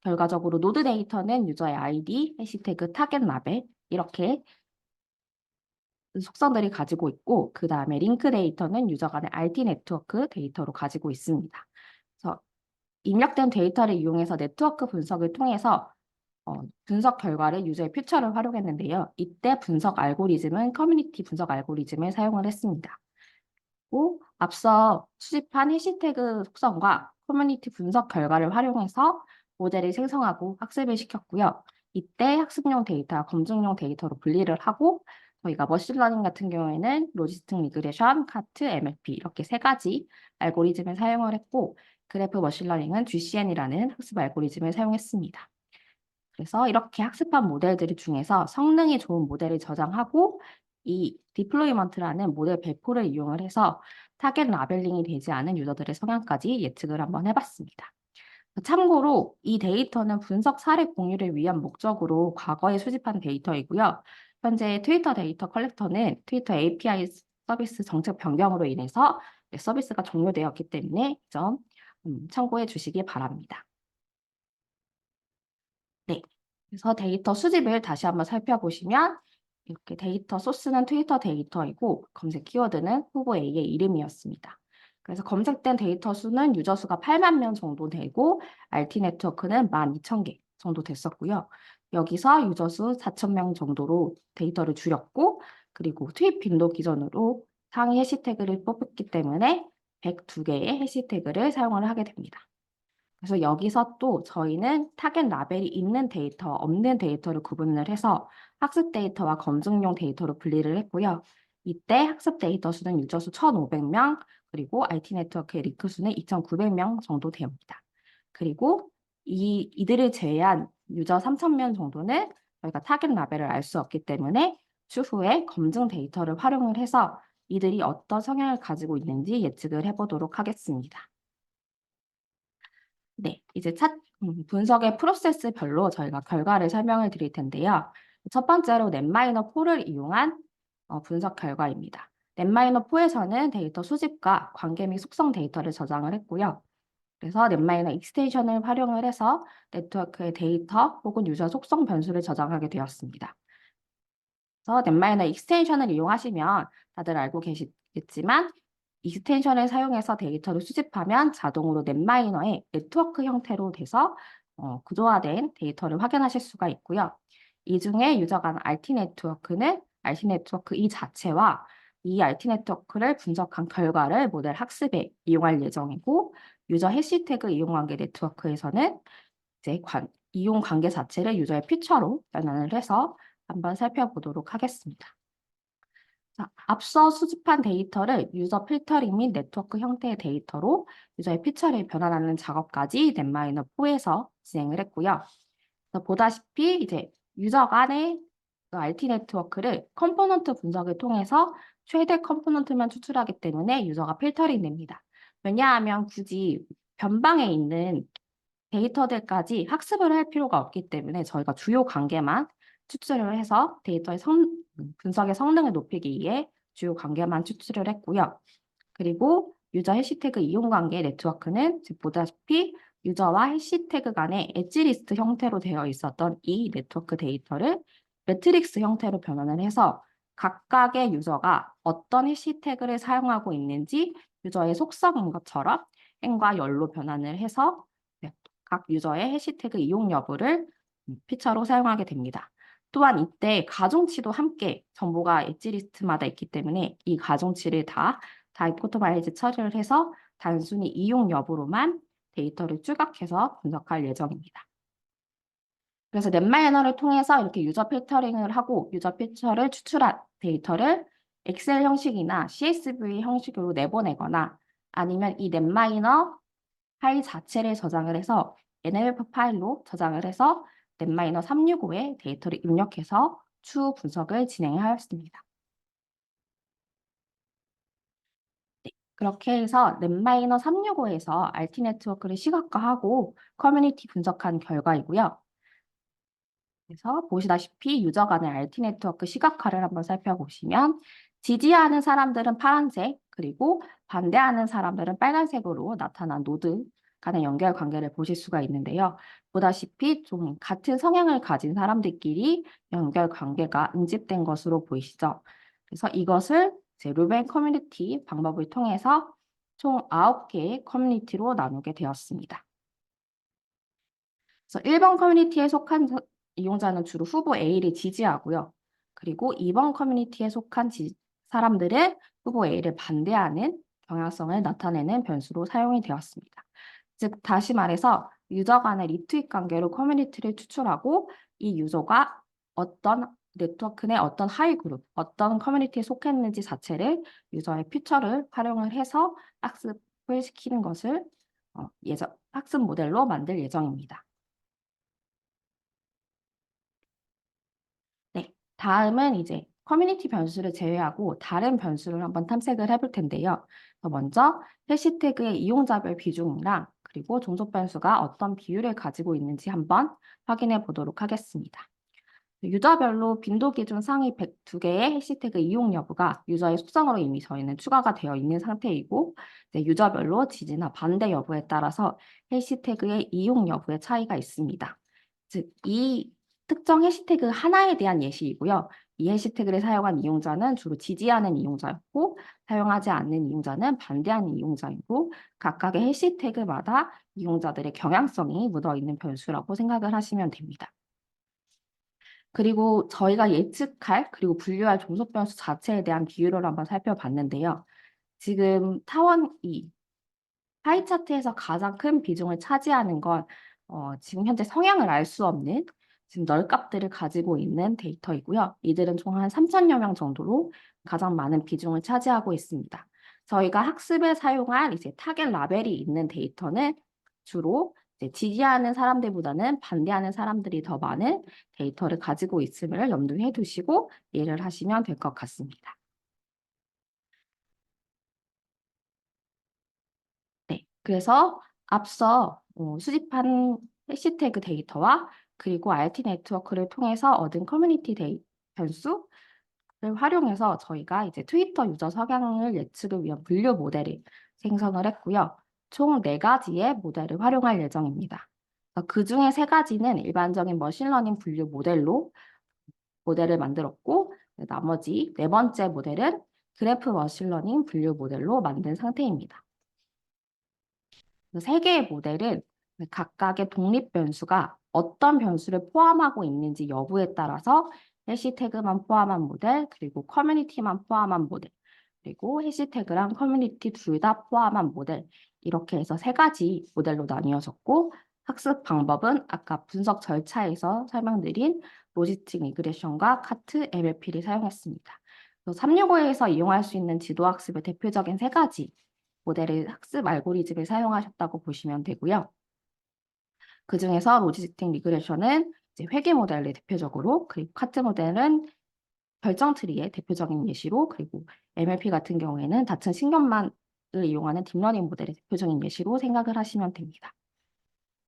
결과적으로 노드 데이터는 유저의 아이디, 해시태그, 타겟 라벨 이렇게 속성들이 가지고 있고 그 다음에 링크 데이터는 유저 간의 RT 네트워크 데이터로 가지고 있습니다. 그래서 입력된 데이터를 이용해서 네트워크 분석을 통해서 분석 결과를 유저의 퓨처를 활용했는데요. 이때 분석 알고리즘은 커뮤니티 분석 알고리즘을 사용을 했습니다. 앞서 수집한 해시태그 속성과 커뮤니티 분석 결과를 활용해서 모델을 생성하고 학습을 시켰고요. 이때 학습용 데이터와 검증용 데이터로 분리를 하고 저희가 머신러닝 같은 경우에는 로지스틱 리그레션, 카트, MLP 이렇게 세 가지 알고리즘을 사용을 했고 그래프 머신러닝은 GCN이라는 학습 알고리즘을 사용했습니다. 그래서 이렇게 학습한 모델들 중에서 성능이 좋은 모델을 저장하고 이 디플로이먼트라는 모델 배포를 이용을 해서 타겟 라벨링이 되지 않은 유저들의 성향까지 예측을 한번 해봤습니다. 참고로 이 데이터는 분석 사례 공유를 위한 목적으로 과거에 수집한 데이터이고요. 현재 트위터 데이터 컬렉터는 트위터 API 서비스 정책 변경으로 인해서 서비스가 종료되었기 때문에 이 점 참고해 주시기 바랍니다. 네. 그래서 데이터 수집을 다시 한번 살펴보시면 이렇게 데이터 소스는 트위터 데이터이고 검색 키워드는 후보 A의 이름이었습니다. 그래서 검색된 데이터 수는 유저 수가 8만 명 정도 되고 RT 네트워크는 12,000개 정도 됐었고요. 여기서 유저 수 4,000명 정도로 데이터를 줄였고 그리고 트윗 빈도 기준으로 상위 해시태그를 뽑았기 때문에 102개의 해시태그를 사용을 하게 됩니다. 그래서 여기서 또 저희는 타겟 라벨이 있는 데이터, 없는 데이터를 구분을 해서 학습 데이터와 검증용 데이터로 분리를 했고요. 이때 학습 데이터 수는 유저 수 1,500명, 그리고 IT 네트워크의 리크 수는 2,900명 정도 됩니다. 그리고 이들을 제외한 유저 3,000명 정도는 저희가 타겟 라벨을 알 수 없기 때문에 추후에 검증 데이터를 활용을 해서 이들이 어떤 성향을 가지고 있는지 예측을 해보도록 하겠습니다. 네, 이제 분석의 프로세스별로 저희가 결과를 설명을 드릴 텐데요. 첫 번째로 넷마이너4를 이용한 분석 결과입니다. 넷마이너4에서는 데이터 수집과 관계 및 속성 데이터를 저장을 했고요. 그래서 넷마이너 익스텐션을 활용을 해서 네트워크의 데이터 혹은 유저 속성 변수를 저장하게 되었습니다. 그래서 넷마이너 익스텐션을 이용하시면 다들 알고 계시겠지만 익스텐션을 사용해서 데이터를 수집하면 자동으로 넷마이너의 네트워크 형태로 돼서 구조화된 데이터를 확인하실 수가 있고요. 이 중에 유저가 하는 RT 네트워크는 RT 네트워크 이 자체와 이 RT 네트워크를 분석한 결과를 모델 학습에 이용할 예정이고, 유저 해시태그 이용 관계 네트워크에서는 이제 이용 관계 자체를 유저의 피처로 변환을 해서 한번 살펴보도록 하겠습니다. 자, 앞서 수집한 데이터를 유저 필터링 및 네트워크 형태의 데이터로 유저의 피처를 변환하는 작업까지 넷마이너4에서 진행을 했고요. 그래서 보다시피 이제 유저 간의 RT 네트워크를 컴포넌트 분석을 통해서 최대 컴포넌트만 추출하기 때문에 유저가 필터링 됩니다. 왜냐하면 굳이 변방에 있는 데이터들까지 학습을 할 필요가 없기 때문에 저희가 주요 관계만 추출을 해서 데이터의 분석의 성능을 높이기 위해 주요 관계만 추출을 했고요. 그리고 유저 해시태그 이용 관계 네트워크는 지금 보다시피 유저와 해시태그 간의 엣지 리스트 형태로 되어 있었던 이 네트워크 데이터를 매트릭스 형태로 변환을 해서 각각의 유저가 어떤 해시태그를 사용하고 있는지 유저의 속성인 것처럼 행과 열로 변환을 해서 각 유저의 해시태그 이용 여부를 피처로 사용하게 됩니다. 또한 이때 가중치도 함께 정보가 엣지 리스트마다 있기 때문에 이 가중치를 다 다이코토마이즈 처리를 해서 단순히 이용 여부로만 데이터를 추각해서 분석할 예정입니다. 그래서 넷마이너를 통해서 이렇게 유저 필터링을 하고 유저 피처를 추출한 데이터를 엑셀 형식이나 CSV 형식으로 내보내거나 아니면 이 넷마이너 파일 자체를 저장을 해서 NLF 파일로 저장을 해서 넷마이너 365에 데이터를 입력해서 추후 분석을 진행하였습니다. 네, 그렇게 해서 넷마이너 365에서 RT 네트워크를 시각화하고 커뮤니티 분석한 결과이고요. 그래서 보시다시피 유저 간의 RT 네트워크 시각화를 한번 살펴보시면 지지하는 사람들은 파란색, 그리고 반대하는 사람들은 빨간색으로 나타난 노드 간의 연결 관계를 보실 수가 있는데요. 보다시피 좀 같은 성향을 가진 사람들끼리 연결 관계가 응집된 것으로 보이시죠? 그래서 이것을 제 루벤 커뮤니티 방법을 통해서 총 9개의 커뮤니티로 나누게 되었습니다. 그래서 1번 커뮤니티에 속한 이용자는 주로 후보 A를 지지하고요. 그리고 2번 커뮤니티에 속한 사람들은 후보 A를 반대하는 경향성을 나타내는 변수로 사용이 되었습니다. 즉, 다시 말해서 유저 간의 리트윗 관계로 커뮤니티를 추출하고 이 유저가 어떤 네트워크 내 어떤 하위 그룹, 어떤 커뮤니티에 속했는지 자체를 유저의 피처를 활용을 해서 학습을 시키는 것을 학습 모델로 만들 예정입니다. 네, 다음은 이제 커뮤니티 변수를 제외하고 다른 변수를 한번 탐색을 해볼 텐데요. 먼저 해시태그의 이용자별 비중이랑 그리고 종속 변수가 어떤 비율을 가지고 있는지 한번 확인해 보도록 하겠습니다. 유저별로 빈도 기준 상위 102개의 해시태그 이용 여부가 유저의 속성으로 이미 저희는 추가가 되어 있는 상태이고, 유저별로 지지나 반대 여부에 따라서 해시태그의 이용 여부의 차이가 있습니다. 즉, 이 특정 해시태그 하나에 대한 예시이고요. 이 해시태그를 사용한 이용자는 주로 지지하는 이용자였고, 사용하지 않는 이용자는 반대하는 이용자이고, 각각의 해시태그마다 이용자들의 경향성이 묻어있는 변수라고 생각을 하시면 됩니다. 그리고 저희가 예측할 그리고 분류할 종속 변수 자체에 대한 비율을 한번 살펴봤는데요. 지금 타원 2, 파이 차트에서 가장 큰 비중을 차지하는 건 지금 현재 성향을 알 수 없는 지금 널값들을 가지고 있는 데이터이고요. 이들은 총 한 3,000여 명 정도로 가장 많은 비중을 차지하고 있습니다. 저희가 학습에 사용할 이제 타겟 라벨이 있는 데이터는 주로 이제 지지하는 사람들보다는 반대하는 사람들이 더 많은 데이터를 가지고 있음을 염두에 두시고 이해를 하시면 될 것 같습니다. 네, 그래서 앞서 수집한 해시태그 데이터와 그리고 RT 네트워크를 통해서 얻은 커뮤니티 변수를 활용해서 저희가 이제 트위터 유저 성향을 예측을 위한 분류 모델을 생성을 했고요. 총 4가지의 모델을 활용할 예정입니다. 그 중에 3가지는 일반적인 머신러닝 분류 모델을 만들었고, 나머지 4번째 모델은 그래프 머신러닝 분류 모델로 만든 상태입니다. 3개의 모델은 각각의 독립 변수가 어떤 변수를 포함하고 있는지 여부에 따라서 해시태그만 포함한 모델, 그리고 커뮤니티만 포함한 모델, 그리고 해시태그랑 커뮤니티 둘 다 포함한 모델, 이렇게 해서 3가지 모델로 나뉘어졌고, 학습 방법은 아까 분석 절차에서 설명드린 로지스틱 리그레션과 카트 MLP를 사용했습니다. 365에서 이용할 수 있는 지도학습의 대표적인 3가지 모델의 학습 알고리즘을 사용하셨다고 보시면 되고요. 그 중에서 로지스틱 리그레션은 이제 회계 모델을 대표적으로, 그리고 카트 모델은 결정 트리의 대표적인 예시로, 그리고 MLP 같은 경우에는 다층 신경망을 이용하는 딥러닝 모델의 대표적인 예시로 생각을 하시면 됩니다.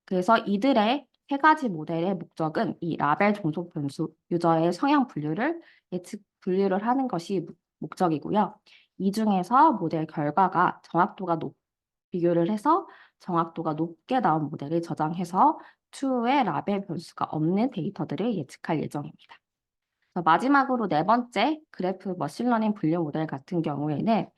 그래서 이들의 3가지 모델의 목적은 이 라벨 종속 변수 유저의 성향 분류를 예측 분류를 하는 것이 목적이고요. 이 중에서 모델 결과가 비교를 해서 정확도가 높게 나온 모델을 저장해서 추후에 라벨 변수가 없는 데이터들을 예측할 예정입니다. 마지막으로 4번째 그래프 머신러닝 분류 모델 같은 경우에는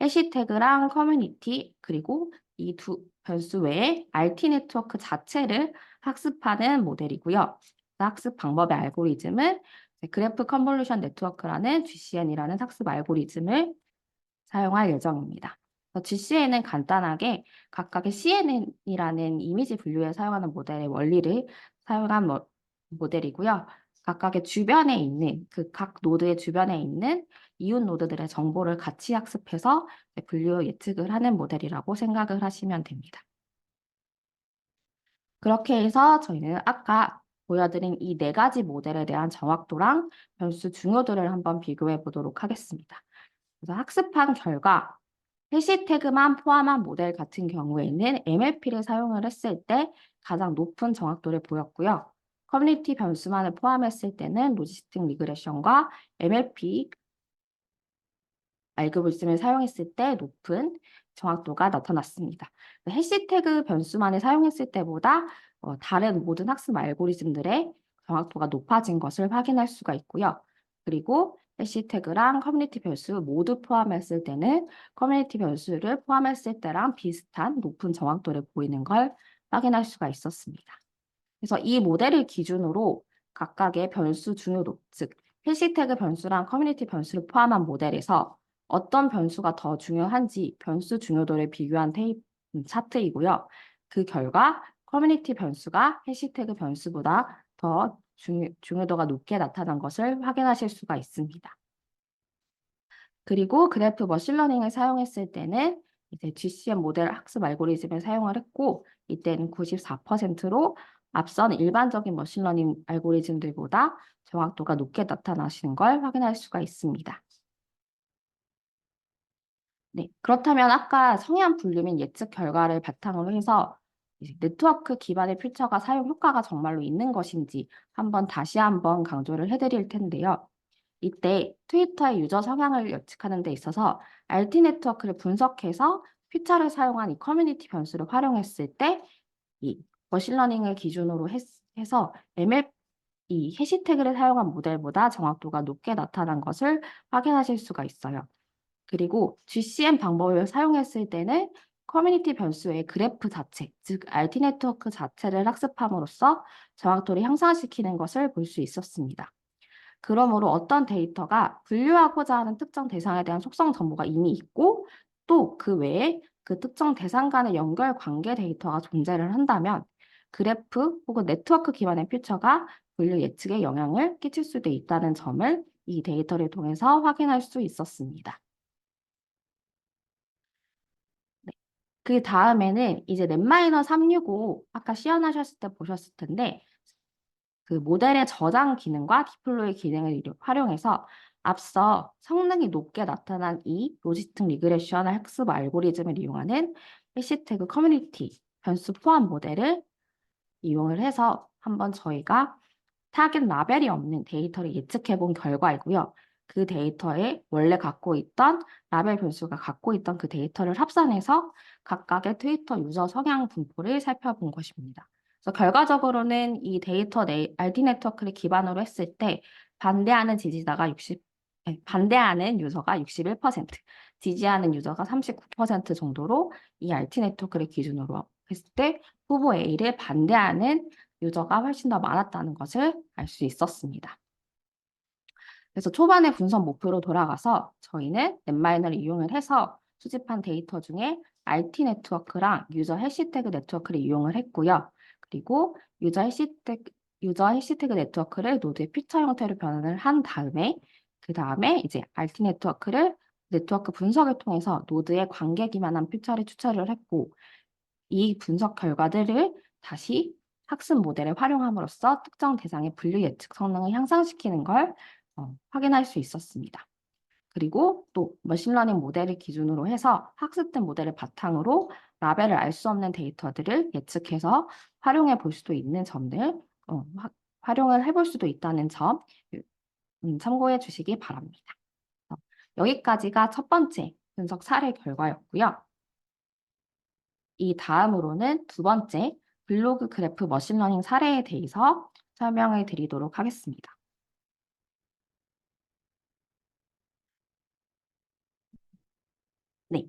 해시태그랑 커뮤니티 그리고 이 두 변수 외에 RT 네트워크 자체를 학습하는 모델이고요. 학습 방법의 알고리즘은 그래프 컨볼루션 네트워크라는 GCN이라는 학습 알고리즘을 사용할 예정입니다. GCN은 간단하게 각각의 CNN이라는 이미지 분류에 사용하는 모델의 원리를 사용한 모델이고요. 각각의 주변에 있는 각 노드의 주변에 있는 이웃 노드들의 정보를 같이 학습해서 분류 예측을 하는 모델이라고 생각을 하시면 됩니다. 그렇게 해서 저희는 아까 보여드린 이 4가지 모델에 대한 정확도랑 변수 중요도를 한번 비교해 보도록 하겠습니다. 그래서 학습한 결과 해시태그만 포함한 모델 같은 경우에는 MLP를 사용을 했을 때 가장 높은 정확도를 보였고요. 커뮤니티 변수만을 포함했을 때는 로지스틱 리그레션과 MLP 알고리즘을 사용했을 때 높은 정확도가 나타났습니다. 해시태그 변수만을 사용했을 때보다 다른 모든 학습 알고리즘들의 정확도가 높아진 것을 확인할 수가 있고요. 그리고 해시태그랑 커뮤니티 변수 모두 포함했을 때는 커뮤니티 변수를 포함했을 때랑 비슷한 높은 정확도를 보이는 걸 확인할 수가 있었습니다. 그래서 이 모델을 기준으로 각각의 변수 중요도, 즉 해시태그 변수랑 커뮤니티 변수를 포함한 모델에서 어떤 변수가 더 중요한지 변수 중요도를 비교한 차트이고요. 그 결과 커뮤니티 변수가 해시태그 변수보다 더 중요도가 높게 나타난 것을 확인하실 수가 있습니다. 그리고 그래프 머신러닝을 사용했을 때는 이제 GCN 모델 학습 알고리즘을 사용을 했고 이때는 94%로 앞선 일반적인 머신러닝 알고리즘들보다 정확도가 높게 나타나시는 걸 확인할 수가 있습니다. 네, 그렇다면 아까 성향 분류 및 예측 결과를 바탕으로 해서 이제 네트워크 기반의 필터가 사용 효과가 정말로 있는 것인지 다시 한번 강조를 해드릴 텐데요. 이때 트위터의 유저 성향을 예측하는 데 있어서 RT 네트워크를 분석해서 피처를 사용한 이 커뮤니티 변수를 활용했을 때 이 머신러닝을 기준으로 해서 이 해시태그를 사용한 모델보다 정확도가 높게 나타난 것을 확인하실 수가 있어요. 그리고 GCN 방법을 사용했을 때는 커뮤니티 변수의 그래프 자체, 즉 RT 네트워크 자체를 학습함으로써 정확도를 향상시키는 것을 볼 수 있었습니다. 그러므로 어떤 데이터가 분류하고자 하는 특정 대상에 대한 속성 정보가 이미 있고 또 그 외에 그 특정 대상 간의 연결 관계 데이터가 존재를 한다면 그래프 혹은 네트워크 기반의 퓨처가 분류 예측에 영향을 끼칠 수도 있다는 점을 이 데이터를 통해서 확인할 수 있었습니다. 네. 그 다음에는 이제 넷마이너 365 아까 시연하셨을 때 보셨을 텐데 그 모델의 저장 기능과 디플로이 기능을 활용해서 앞서 성능이 높게 나타난 이 로지스틱 리그레션 학습 알고리즘을 이용하는 해시태그 커뮤니티 변수 포함 모델을 이용을 해서 한번 저희가 타겟 라벨이 없는 데이터를 예측해 본 결과이고요. 그 데이터에 원래 갖고 있던 라벨 변수가 갖고 있던 그 데이터를 합산해서 각각의 트위터 유저 성향 분포를 살펴본 것입니다. 그래서 결과적으로는 이 데이터 RT 네트워크를 기반으로 했을 때 반대하는 반대하는 유저가 61%, 지지하는 유저가 39% 정도로 이 RT 네트워크를 기준으로 했을 때 후보 A를 반대하는 유저가 훨씬 더 많았다는 것을 알 수 있었습니다. 그래서 초반에 분석 목표로 돌아가서 저희는 넷마이너를 이용을 해서 수집한 데이터 중에 RT 네트워크랑 유저 해시태그 네트워크를 이용을 했고요. 그리고 유저 해시태그 네트워크를 노드의 퓨처 형태로 변환을 한 다음에 그 다음에 이제 RT 네트워크 분석을 통해서 노드의 관계 기반한 퓨처를 추출을 했고 이 분석 결과들을 다시 학습 모델에 활용함으로써 특정 대상의 분류 예측 성능을 향상시키는 걸 확인할 수 있었습니다. 그리고 또 머신러닝 모델을 기준으로 해서 학습된 모델을 바탕으로 라벨을 알 수 없는 데이터들을 예측해서 활용해 볼 수도 있는 점들, 활용을 해볼 수도 있다는 점 참고해 주시기 바랍니다. 여기까지가 첫 번째 분석 사례 결과였고요. 이 다음으로는 두 번째 블로그 그래프 머신러닝 사례에 대해서 설명을 드리도록 하겠습니다. 네.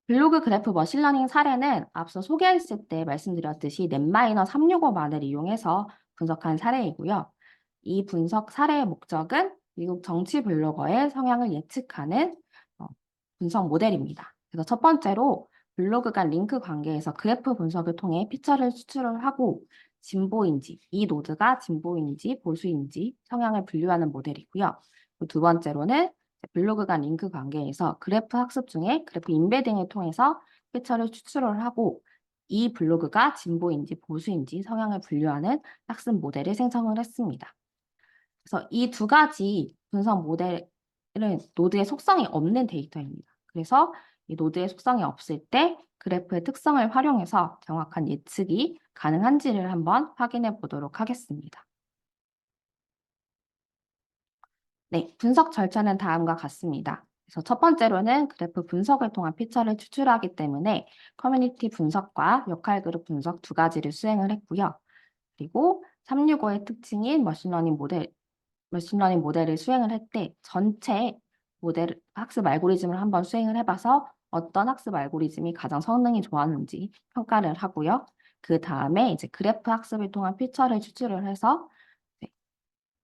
블로그 그래프 머신러닝 사례는 앞서 소개했을 때 말씀드렸듯이 넷마이너 365만을 이용해서 분석한 사례이고요. 이 분석 사례의 목적은 미국 정치 블로거의 성향을 예측하는 분석 모델입니다. 그래서 첫 번째로 블로그 간 링크 관계에서 그래프 분석을 통해 피처를 추출을 하고 진보인지, 이 노드가 진보인지 보수인지 성향을 분류하는 모델이고요. 두 번째로는 블로그 간 링크 관계에서 그래프 학습 중에 그래프 인베딩을 통해서 피처를 추출을 하고 이 블로그가 진보인지 보수인지 성향을 분류하는 학습 모델을 생성을 했습니다. 그래서 이 두 가지 분석 모델은 노드의 속성이 없는 데이터입니다. 그래서 이 노드의 속성이 없을 때 그래프의 특성을 활용해서 정확한 예측이 가능한지를 한번 확인해 보도록 하겠습니다. 네, 분석 절차는 다음과 같습니다. 그래서 첫 번째로는 그래프 분석을 통한 피처를 추출하기 때문에 커뮤니티 분석과 역할 그룹 분석 두 가지를 수행을 했고요. 그리고 365의 특징인 머신러닝 모델을 수행을 할 때 전체 모델 학습 알고리즘을 한번 수행을 해봐서 어떤 학습 알고리즘이 가장 성능이 좋았는지 평가를 하고요. 그 다음에 이제 그래프 학습을 통한 피처를 추출을 해서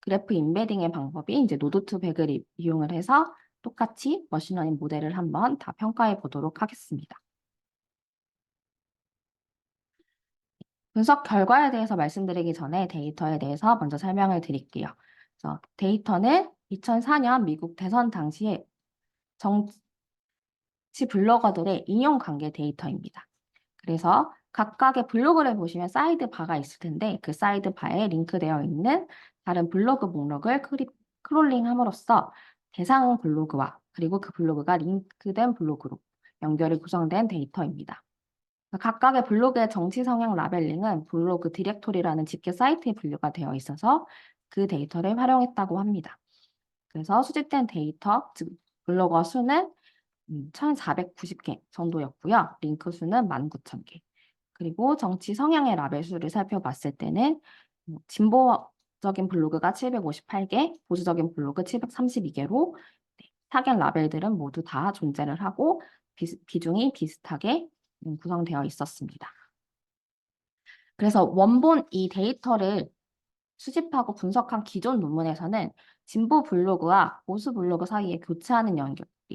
그래프 인베딩의 방법이 이제 노드2백을 이용을 해서 똑같이 머신러닝 모델을 한번 다 평가해 보도록 하겠습니다. 분석 결과에 대해서 말씀드리기 전에 데이터에 대해서 먼저 설명을 드릴게요. 그래서 데이터는 2004년 미국 대선 당시에 정치 블로거들의 인용 관계 데이터입니다. 그래서 각각의 블로그를 보시면 사이드 바가 있을 텐데 그 사이드 바에 링크되어 있는 다른 블로그 목록을 크롤링함으로써 대상 블로그와 그리고 그 블로그가 링크된 블로그로 연결이 구성된 데이터입니다. 각각의 블로그의 정치 성향 라벨링은 블로그 디렉토리라는 집계 사이트에 분류가 되어 있어서 그 데이터를 활용했다고 합니다. 그래서 수집된 데이터, 즉 블로거 수는 1,490개 정도였고요. 링크 수는 19,000개. 그리고 정치 성향의 라벨 수를 살펴봤을 때는 진보적인 블로그가 758개, 보수적인 블로그 732개로 타겟 라벨들은 모두 다 존재를 하고 비중이 비슷하게 구성되어 있었습니다. 그래서 원본 이 데이터를 수집하고 분석한 기존 논문에서는 진보 블로그와 보수 블로그 사이에 교차하는 연결이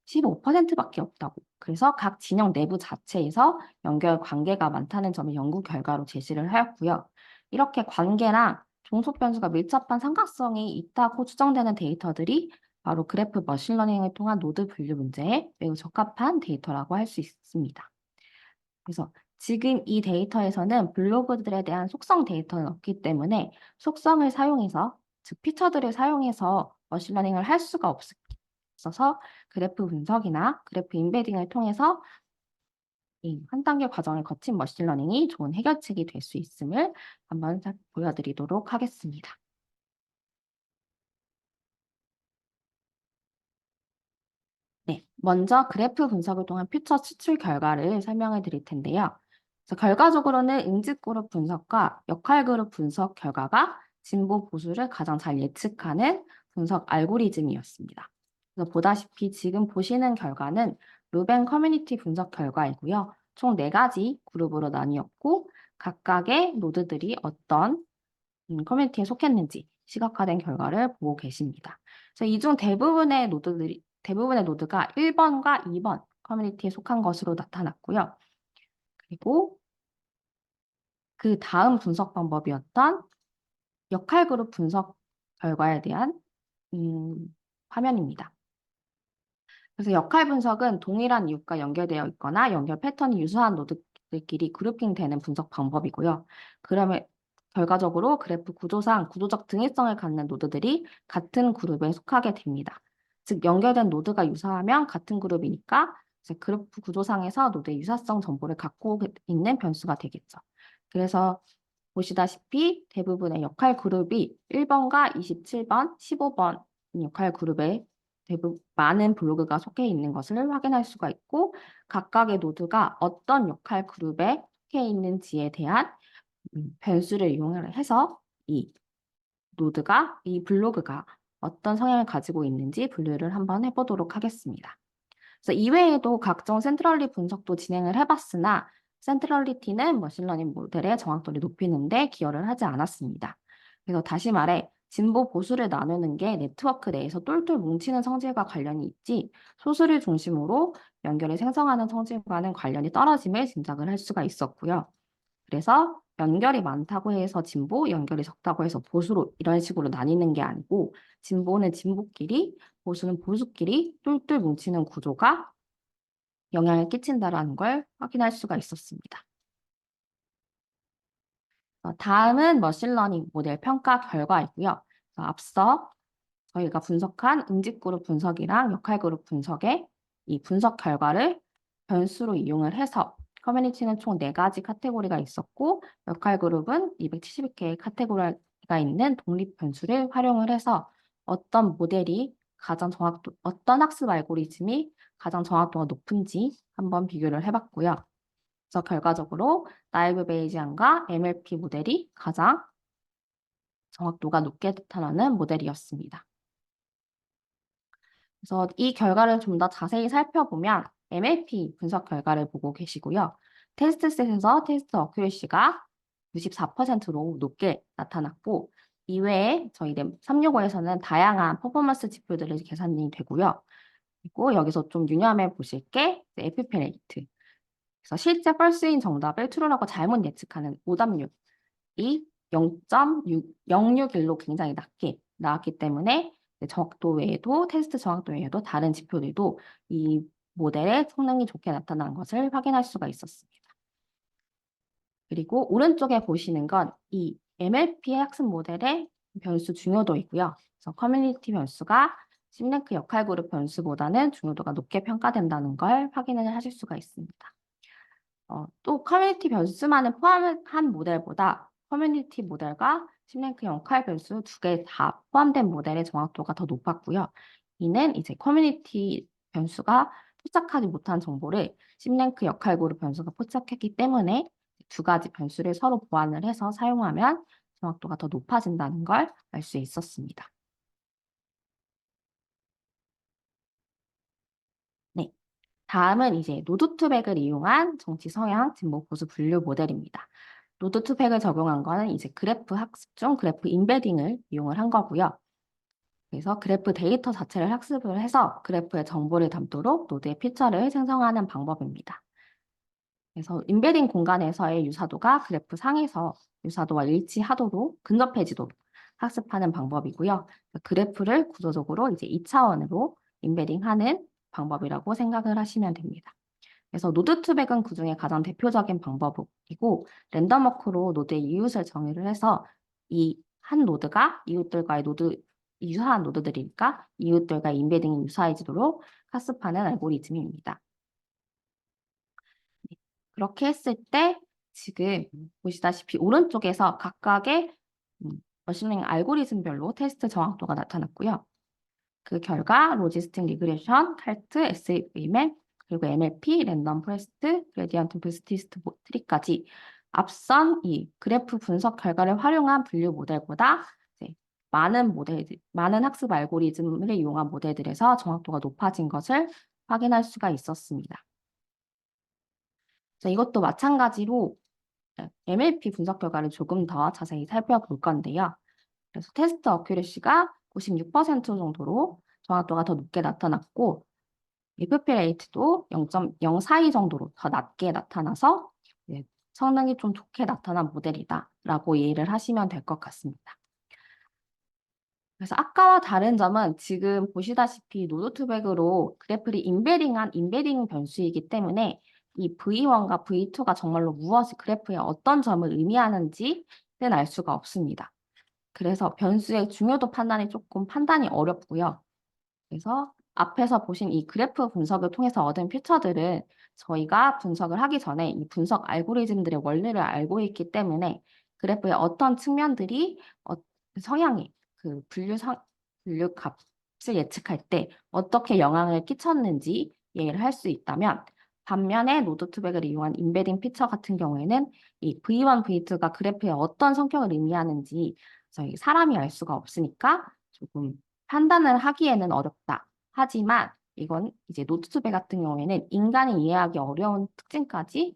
15%밖에 없다고 그래서 각 진영 내부 자체에서 연결 관계가 많다는 점을 연구 결과로 제시를 하였고요. 이렇게 관계랑 종속 변수가 밀접한 삼각성이 있다고 추정되는 데이터들이 바로 그래프 머신러닝을 통한 노드 분류 문제에 매우 적합한 데이터라고 할 수 있습니다. 그래서 지금 이 데이터에서는 블로그들에 대한 속성 데이터는 없기 때문에 속성을 사용해서, 즉 피처들을 사용해서 머신러닝을 할 수가 없어서 그래프 분석이나 그래프 인베딩을 통해서 이 한 단계 과정을 거친 머신러닝이 좋은 해결책이 될 수 있음을 한번 보여드리도록 하겠습니다. 네, 먼저 그래프 분석을 통한 퓨처 추출 결과를 설명을 드릴 텐데요. 그래서 결과적으로는 응집 그룹 분석과 역할 그룹 분석 결과가 진보 보수를 가장 잘 예측하는 분석 알고리즘이었습니다. 그래서 보다시피 지금 보시는 결과는 루벤 커뮤니티 분석 결과이고요. 총 4가지 그룹으로 나뉘었고 각각의 노드들이 어떤 커뮤니티에 속했는지 시각화된 결과를 보고 계십니다. 그래서 이 중 대부분의 노드가 1번과 2번 커뮤니티에 속한 것으로 나타났고요. 그리고 그 다음 분석 방법이었던 역할 그룹 분석 결과에 대한 화면입니다. 그래서 역할 분석은 동일한 이웃과 연결되어 있거나 연결 패턴이 유사한 노드들끼리 그룹핑되는 분석 방법이고요. 그러면 결과적으로 그래프 구조상 구조적 등위성을 갖는 노드들이 같은 그룹에 속하게 됩니다. 즉 연결된 노드가 유사하면 같은 그룹이니까 이제 그래프 구조상에서 노드의 유사성 정보를 갖고 있는 변수가 되겠죠. 그래서 보시다시피 대부분의 역할 그룹이 1번과 27번, 15번 역할 그룹에 대부분 많은 블로그가 속해 있는 것을 확인할 수가 있고 각각의 노드가 어떤 역할 그룹에 속해 있는지에 대한 변수를 이용해서 이 블로그가 어떤 성향을 가지고 있는지 분류를 한번 해보도록 하겠습니다. 그래서 이외에도 각종 센트럴리 분석도 진행을 해봤으나 센트럴리티는 머신러닝 모델의 정확도를 높이는 데 기여를 하지 않았습니다. 그래서 다시 말해 진보 보수를 나누는 게 네트워크 내에서 똘똘 뭉치는 성질과 관련이 있지 소수를 중심으로 연결을 생성하는 성질과는 관련이 떨어짐을 짐작을 할 수가 있었고요. 그래서 연결이 많다고 해서 진보, 연결이 적다고 해서 보수로 이런 식으로 나뉘는 게 아니고 진보는 진보끼리, 보수는 보수끼리 똘똘 뭉치는 구조가 영향을 끼친다라는 걸 확인할 수가 있었습니다. 다음은 머신러닝 모델 평가 결과이고요. 앞서 저희가 분석한 응집그룹 분석이랑 역할그룹 분석의 이 분석 결과를 변수로 이용을 해서 커뮤니티는 총 4가지 카테고리가 있었고 역할그룹은 270개의 카테고리가 있는 독립 변수를 활용을 해서 어떤 학습 알고리즘이 가장 정확도가 높은지 한번 비교를 해봤고요. 그래서 결과적으로 나이브 베이지안과 MLP 모델이 가장 정확도가 높게 나타나는 모델이었습니다. 그래서 이 결과를 좀 더 자세히 살펴보면 MLP 분석 결과를 보고 계시고요. 테스트셋에서 테스트 어큐레시가 94%로 높게 나타났고 이외에 저희 365에서는 다양한 퍼포먼스 지표들이 계산이 되고요. 그리고 여기서 좀 유념해 보실 게 FP 레이트. 그래서 실제 펄스인 정답을 트루라고 잘못 예측하는 오답률이 0.061로 굉장히 낮게 나왔기 때문에 정확도 외에도 테스트 정확도 외에도 다른 지표들도 이 모델의 성능이 좋게 나타난 것을 확인할 수가 있었습니다. 그리고 오른쪽에 보시는 건 이 MLP 학습 모델의 변수 중요도이고요. 그래서 커뮤니티 변수가 심랭크 역할 그룹 변수보다는 중요도가 높게 평가된다는 걸 확인을 하실 수가 있습니다. 또 커뮤니티 변수만을 포함한 모델보다 커뮤니티 모델과 심랭크 역할 변수 2개 다 포함된 모델의 정확도가 더 높았고요. 이는 이제 커뮤니티 변수가 포착하지 못한 정보를 심랭크 역할 그룹 변수가 포착했기 때문에 2가지 변수를 서로 보완을 해서 사용하면 정확도가 더 높아진다는 걸 알 수 있었습니다. 네. 다음은 이제 노드2백을 이용한 정치 성향 진보 보수 분류 모델입니다. 노드2백을 적용한 거는 이제 그래프 학습 중 그래프 인베딩을 이용을 한 거고요. 그래서 그래프 데이터 자체를 학습을 해서 그래프의 정보를 담도록 노드의 피처를 생성하는 방법입니다. 그래서 인베딩 공간에서의 유사도가 그래프 상에서 유사도와 일치하도록 근접해지도록 학습하는 방법이고요. 그래프를 구조적으로 이제 2차원으로 인베딩하는 방법이라고 생각을 하시면 됩니다. 그래서 노드 투백은 그중에 가장 대표적인 방법이고 랜덤워크로 노드의 이웃을 정의를 해서 이 한 노드가 이웃들과의 유사한 노드들이니까 이웃들과 인베딩이 유사해지도록 학습하는 알고리즘입니다. 네, 그렇게 했을 때 지금 보시다시피 오른쪽에서 각각의 머신러닝 알고리즘별로 테스트 정확도가 나타났고요. 그 결과 로지스틱 리그레션, 칼트, SVM, 그리고 MLP, 랜덤 포레스트, 그레디언트 부스티스트 트리까지 앞선 이 그래프 분석 결과를 활용한 분류 모델보다 이제 많은 학습 알고리즘을 이용한 모델들에서 정확도가 높아진 것을 확인할 수가 있었습니다. 자, 이것도 마찬가지로 MLP 분석 결과를 조금 더 자세히 살펴볼 건데요. 그래서 테스트 어큐레시가 96% 정도로 정확도가 더 높게 나타났고 FP 레이트도 0.042 정도로 더 낮게 나타나서 성능이 좀 좋게 나타난 모델이다라고 이해를 하시면 될 것 같습니다. 그래서 아까와 다른 점은 지금 보시다시피 노드2백으로 그래프를 인베딩한 인베딩 변수이기 때문에 이 V1과 V2가 정말로 무엇이 그래프에 어떤 점을 의미하는지는 알 수가 없습니다. 그래서 변수의 중요도 판단이 어렵고요. 그래서 앞에서 보신 이 그래프 분석을 통해서 얻은 피처들은 저희가 분석을 하기 전에 이 분석 알고리즘들의 원리를 알고 있기 때문에 그래프의 어떤 측면들이 성향이 그 분류 값을 예측할 때 어떻게 영향을 끼쳤는지 이해를 할 수 있다면 반면에 노드2백을 이용한 인베딩 피처 같은 경우에는 이 V1, V2가 그래프의 어떤 성격을 의미하는지 저희 사람이 알 수가 없으니까 조금 판단을 하기에는 어렵다. 하지만 이건 이제 노드2백 같은 경우에는 인간이 이해하기 어려운 특징까지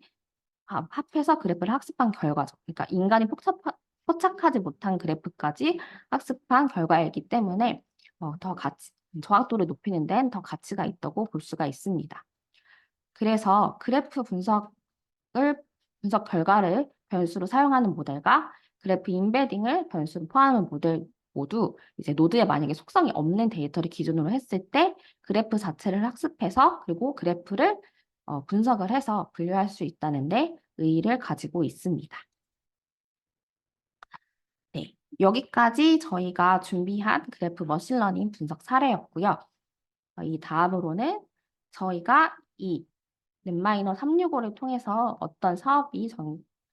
합해서 그래프를 학습한 결과죠. 그러니까 인간이 포착하지 못한 그래프까지 학습한 결과이기 때문에 더 정확도를 높이는 데는 더 가치가 있다고 볼 수가 있습니다. 그래서 그래프 분석 결과를 변수로 사용하는 모델과 그래프 인베딩을 변수로 포함하는 모델 모두 이제 노드에 만약에 속성이 없는 데이터를 기준으로 했을 때 그래프 자체를 학습해서 그리고 그래프를 분석을 해서 분류할 수 있다는데 의의를 가지고 있습니다. 네, 여기까지 저희가 준비한 그래프 머신러닝 분석 사례였고요. 이 다음으로는 저희가 이 넷마이너365를 통해서 어떤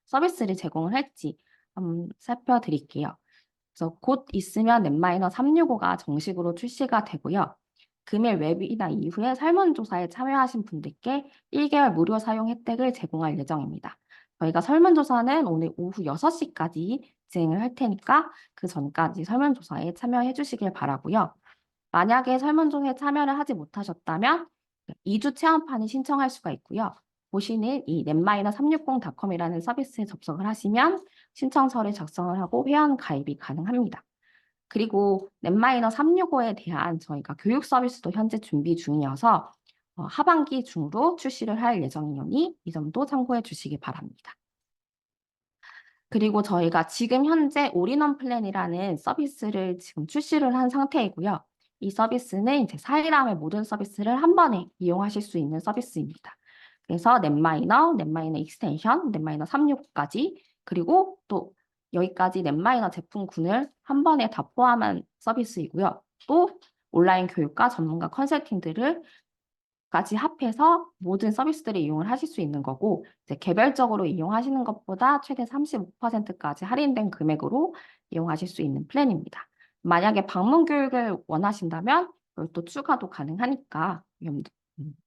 서비스를 제공을 할지 한번 살펴드릴게요. 그래서 곧 있으면 넷마이너365가 정식으로 출시가 되고요. 금일 웨비나 이후에 설문조사에 참여하신 분들께 1개월 무료 사용 혜택을 제공할 예정입니다. 저희가 설문조사는 오늘 오후 6시까지 진행을 할 테니까 그 전까지 설문조사에 참여해 주시길 바라고요. 만약에 설문조사에 참여를 하지 못하셨다면 2주 체험판을 신청할 수가 있고요. 보시는 이 netminer360.com이라는 서비스에 접속을 하시면 신청서를 작성을 하고 회원 가입이 가능합니다. 그리고 netminer365에 대한 저희가 교육 서비스도 현재 준비 중이어서 하반기 중으로 출시를 할 예정이니 이 점도 참고해 주시기 바랍니다. 그리고 저희가 지금 현재 올인원 플랜이라는 서비스를 지금 출시를 한 상태이고요. 이 서비스는 이제 사이람의 모든 서비스를 한 번에 이용하실 수 있는 서비스입니다. 그래서 넷마이너 익스텐션, 넷마이너 365까지 그리고 또 여기까지 넷마이너 제품군을 한 번에 다 포함한 서비스이고요. 또 온라인 교육과 전문가 컨설팅들을 까지 합해서 모든 서비스들을 이용을 하실 수 있는 거고 이제 개별적으로 이용하시는 것보다 최대 35%까지 할인된 금액으로 이용하실 수 있는 플랜입니다. 만약에 방문 교육을 원하신다면 또 추가도 가능하니까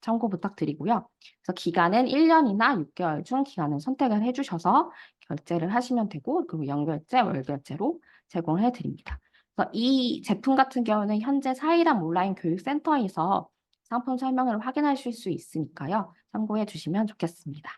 참고 부탁드리고요. 그래서 기간은 1년이나 6개월 중 기간을 선택을 해주셔서 결제를 하시면 되고 그리고 연결제, 월결제로 제공을 해드립니다. 그래서 이 제품 같은 경우는 현재 사이람 온라인 교육센터에서 상품 설명을 확인하실 수 있으니까요. 참고해 주시면 좋겠습니다.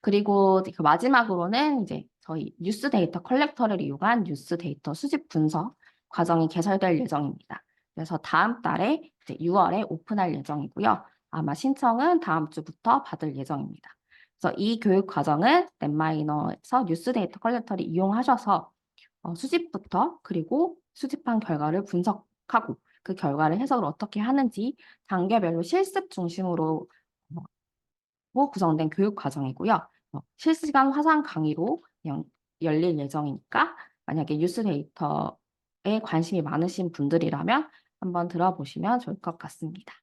그리고 그 마지막으로는 이제 저희 뉴스 데이터 컬렉터를 이용한 뉴스 데이터 수집 분석 과정이 개설될 예정입니다. 그래서 다음 달에 이제 6월에 오픈할 예정이고요. 아마 신청은 다음 주부터 받을 예정입니다. 그래서 이 교육 과정은 넷마이너에서 뉴스데이터 컬렉터를 이용하셔서 수집부터 그리고 수집한 결과를 분석하고 그 결과를 해석을 어떻게 하는지 단계별로 실습 중심으로 구성된 교육 과정이고요. 실시간 화상 강의로 열릴 예정이니까 만약에 뉴스데이터에 관심이 많으신 분들이라면 한번 들어보시면 좋을 것 같습니다.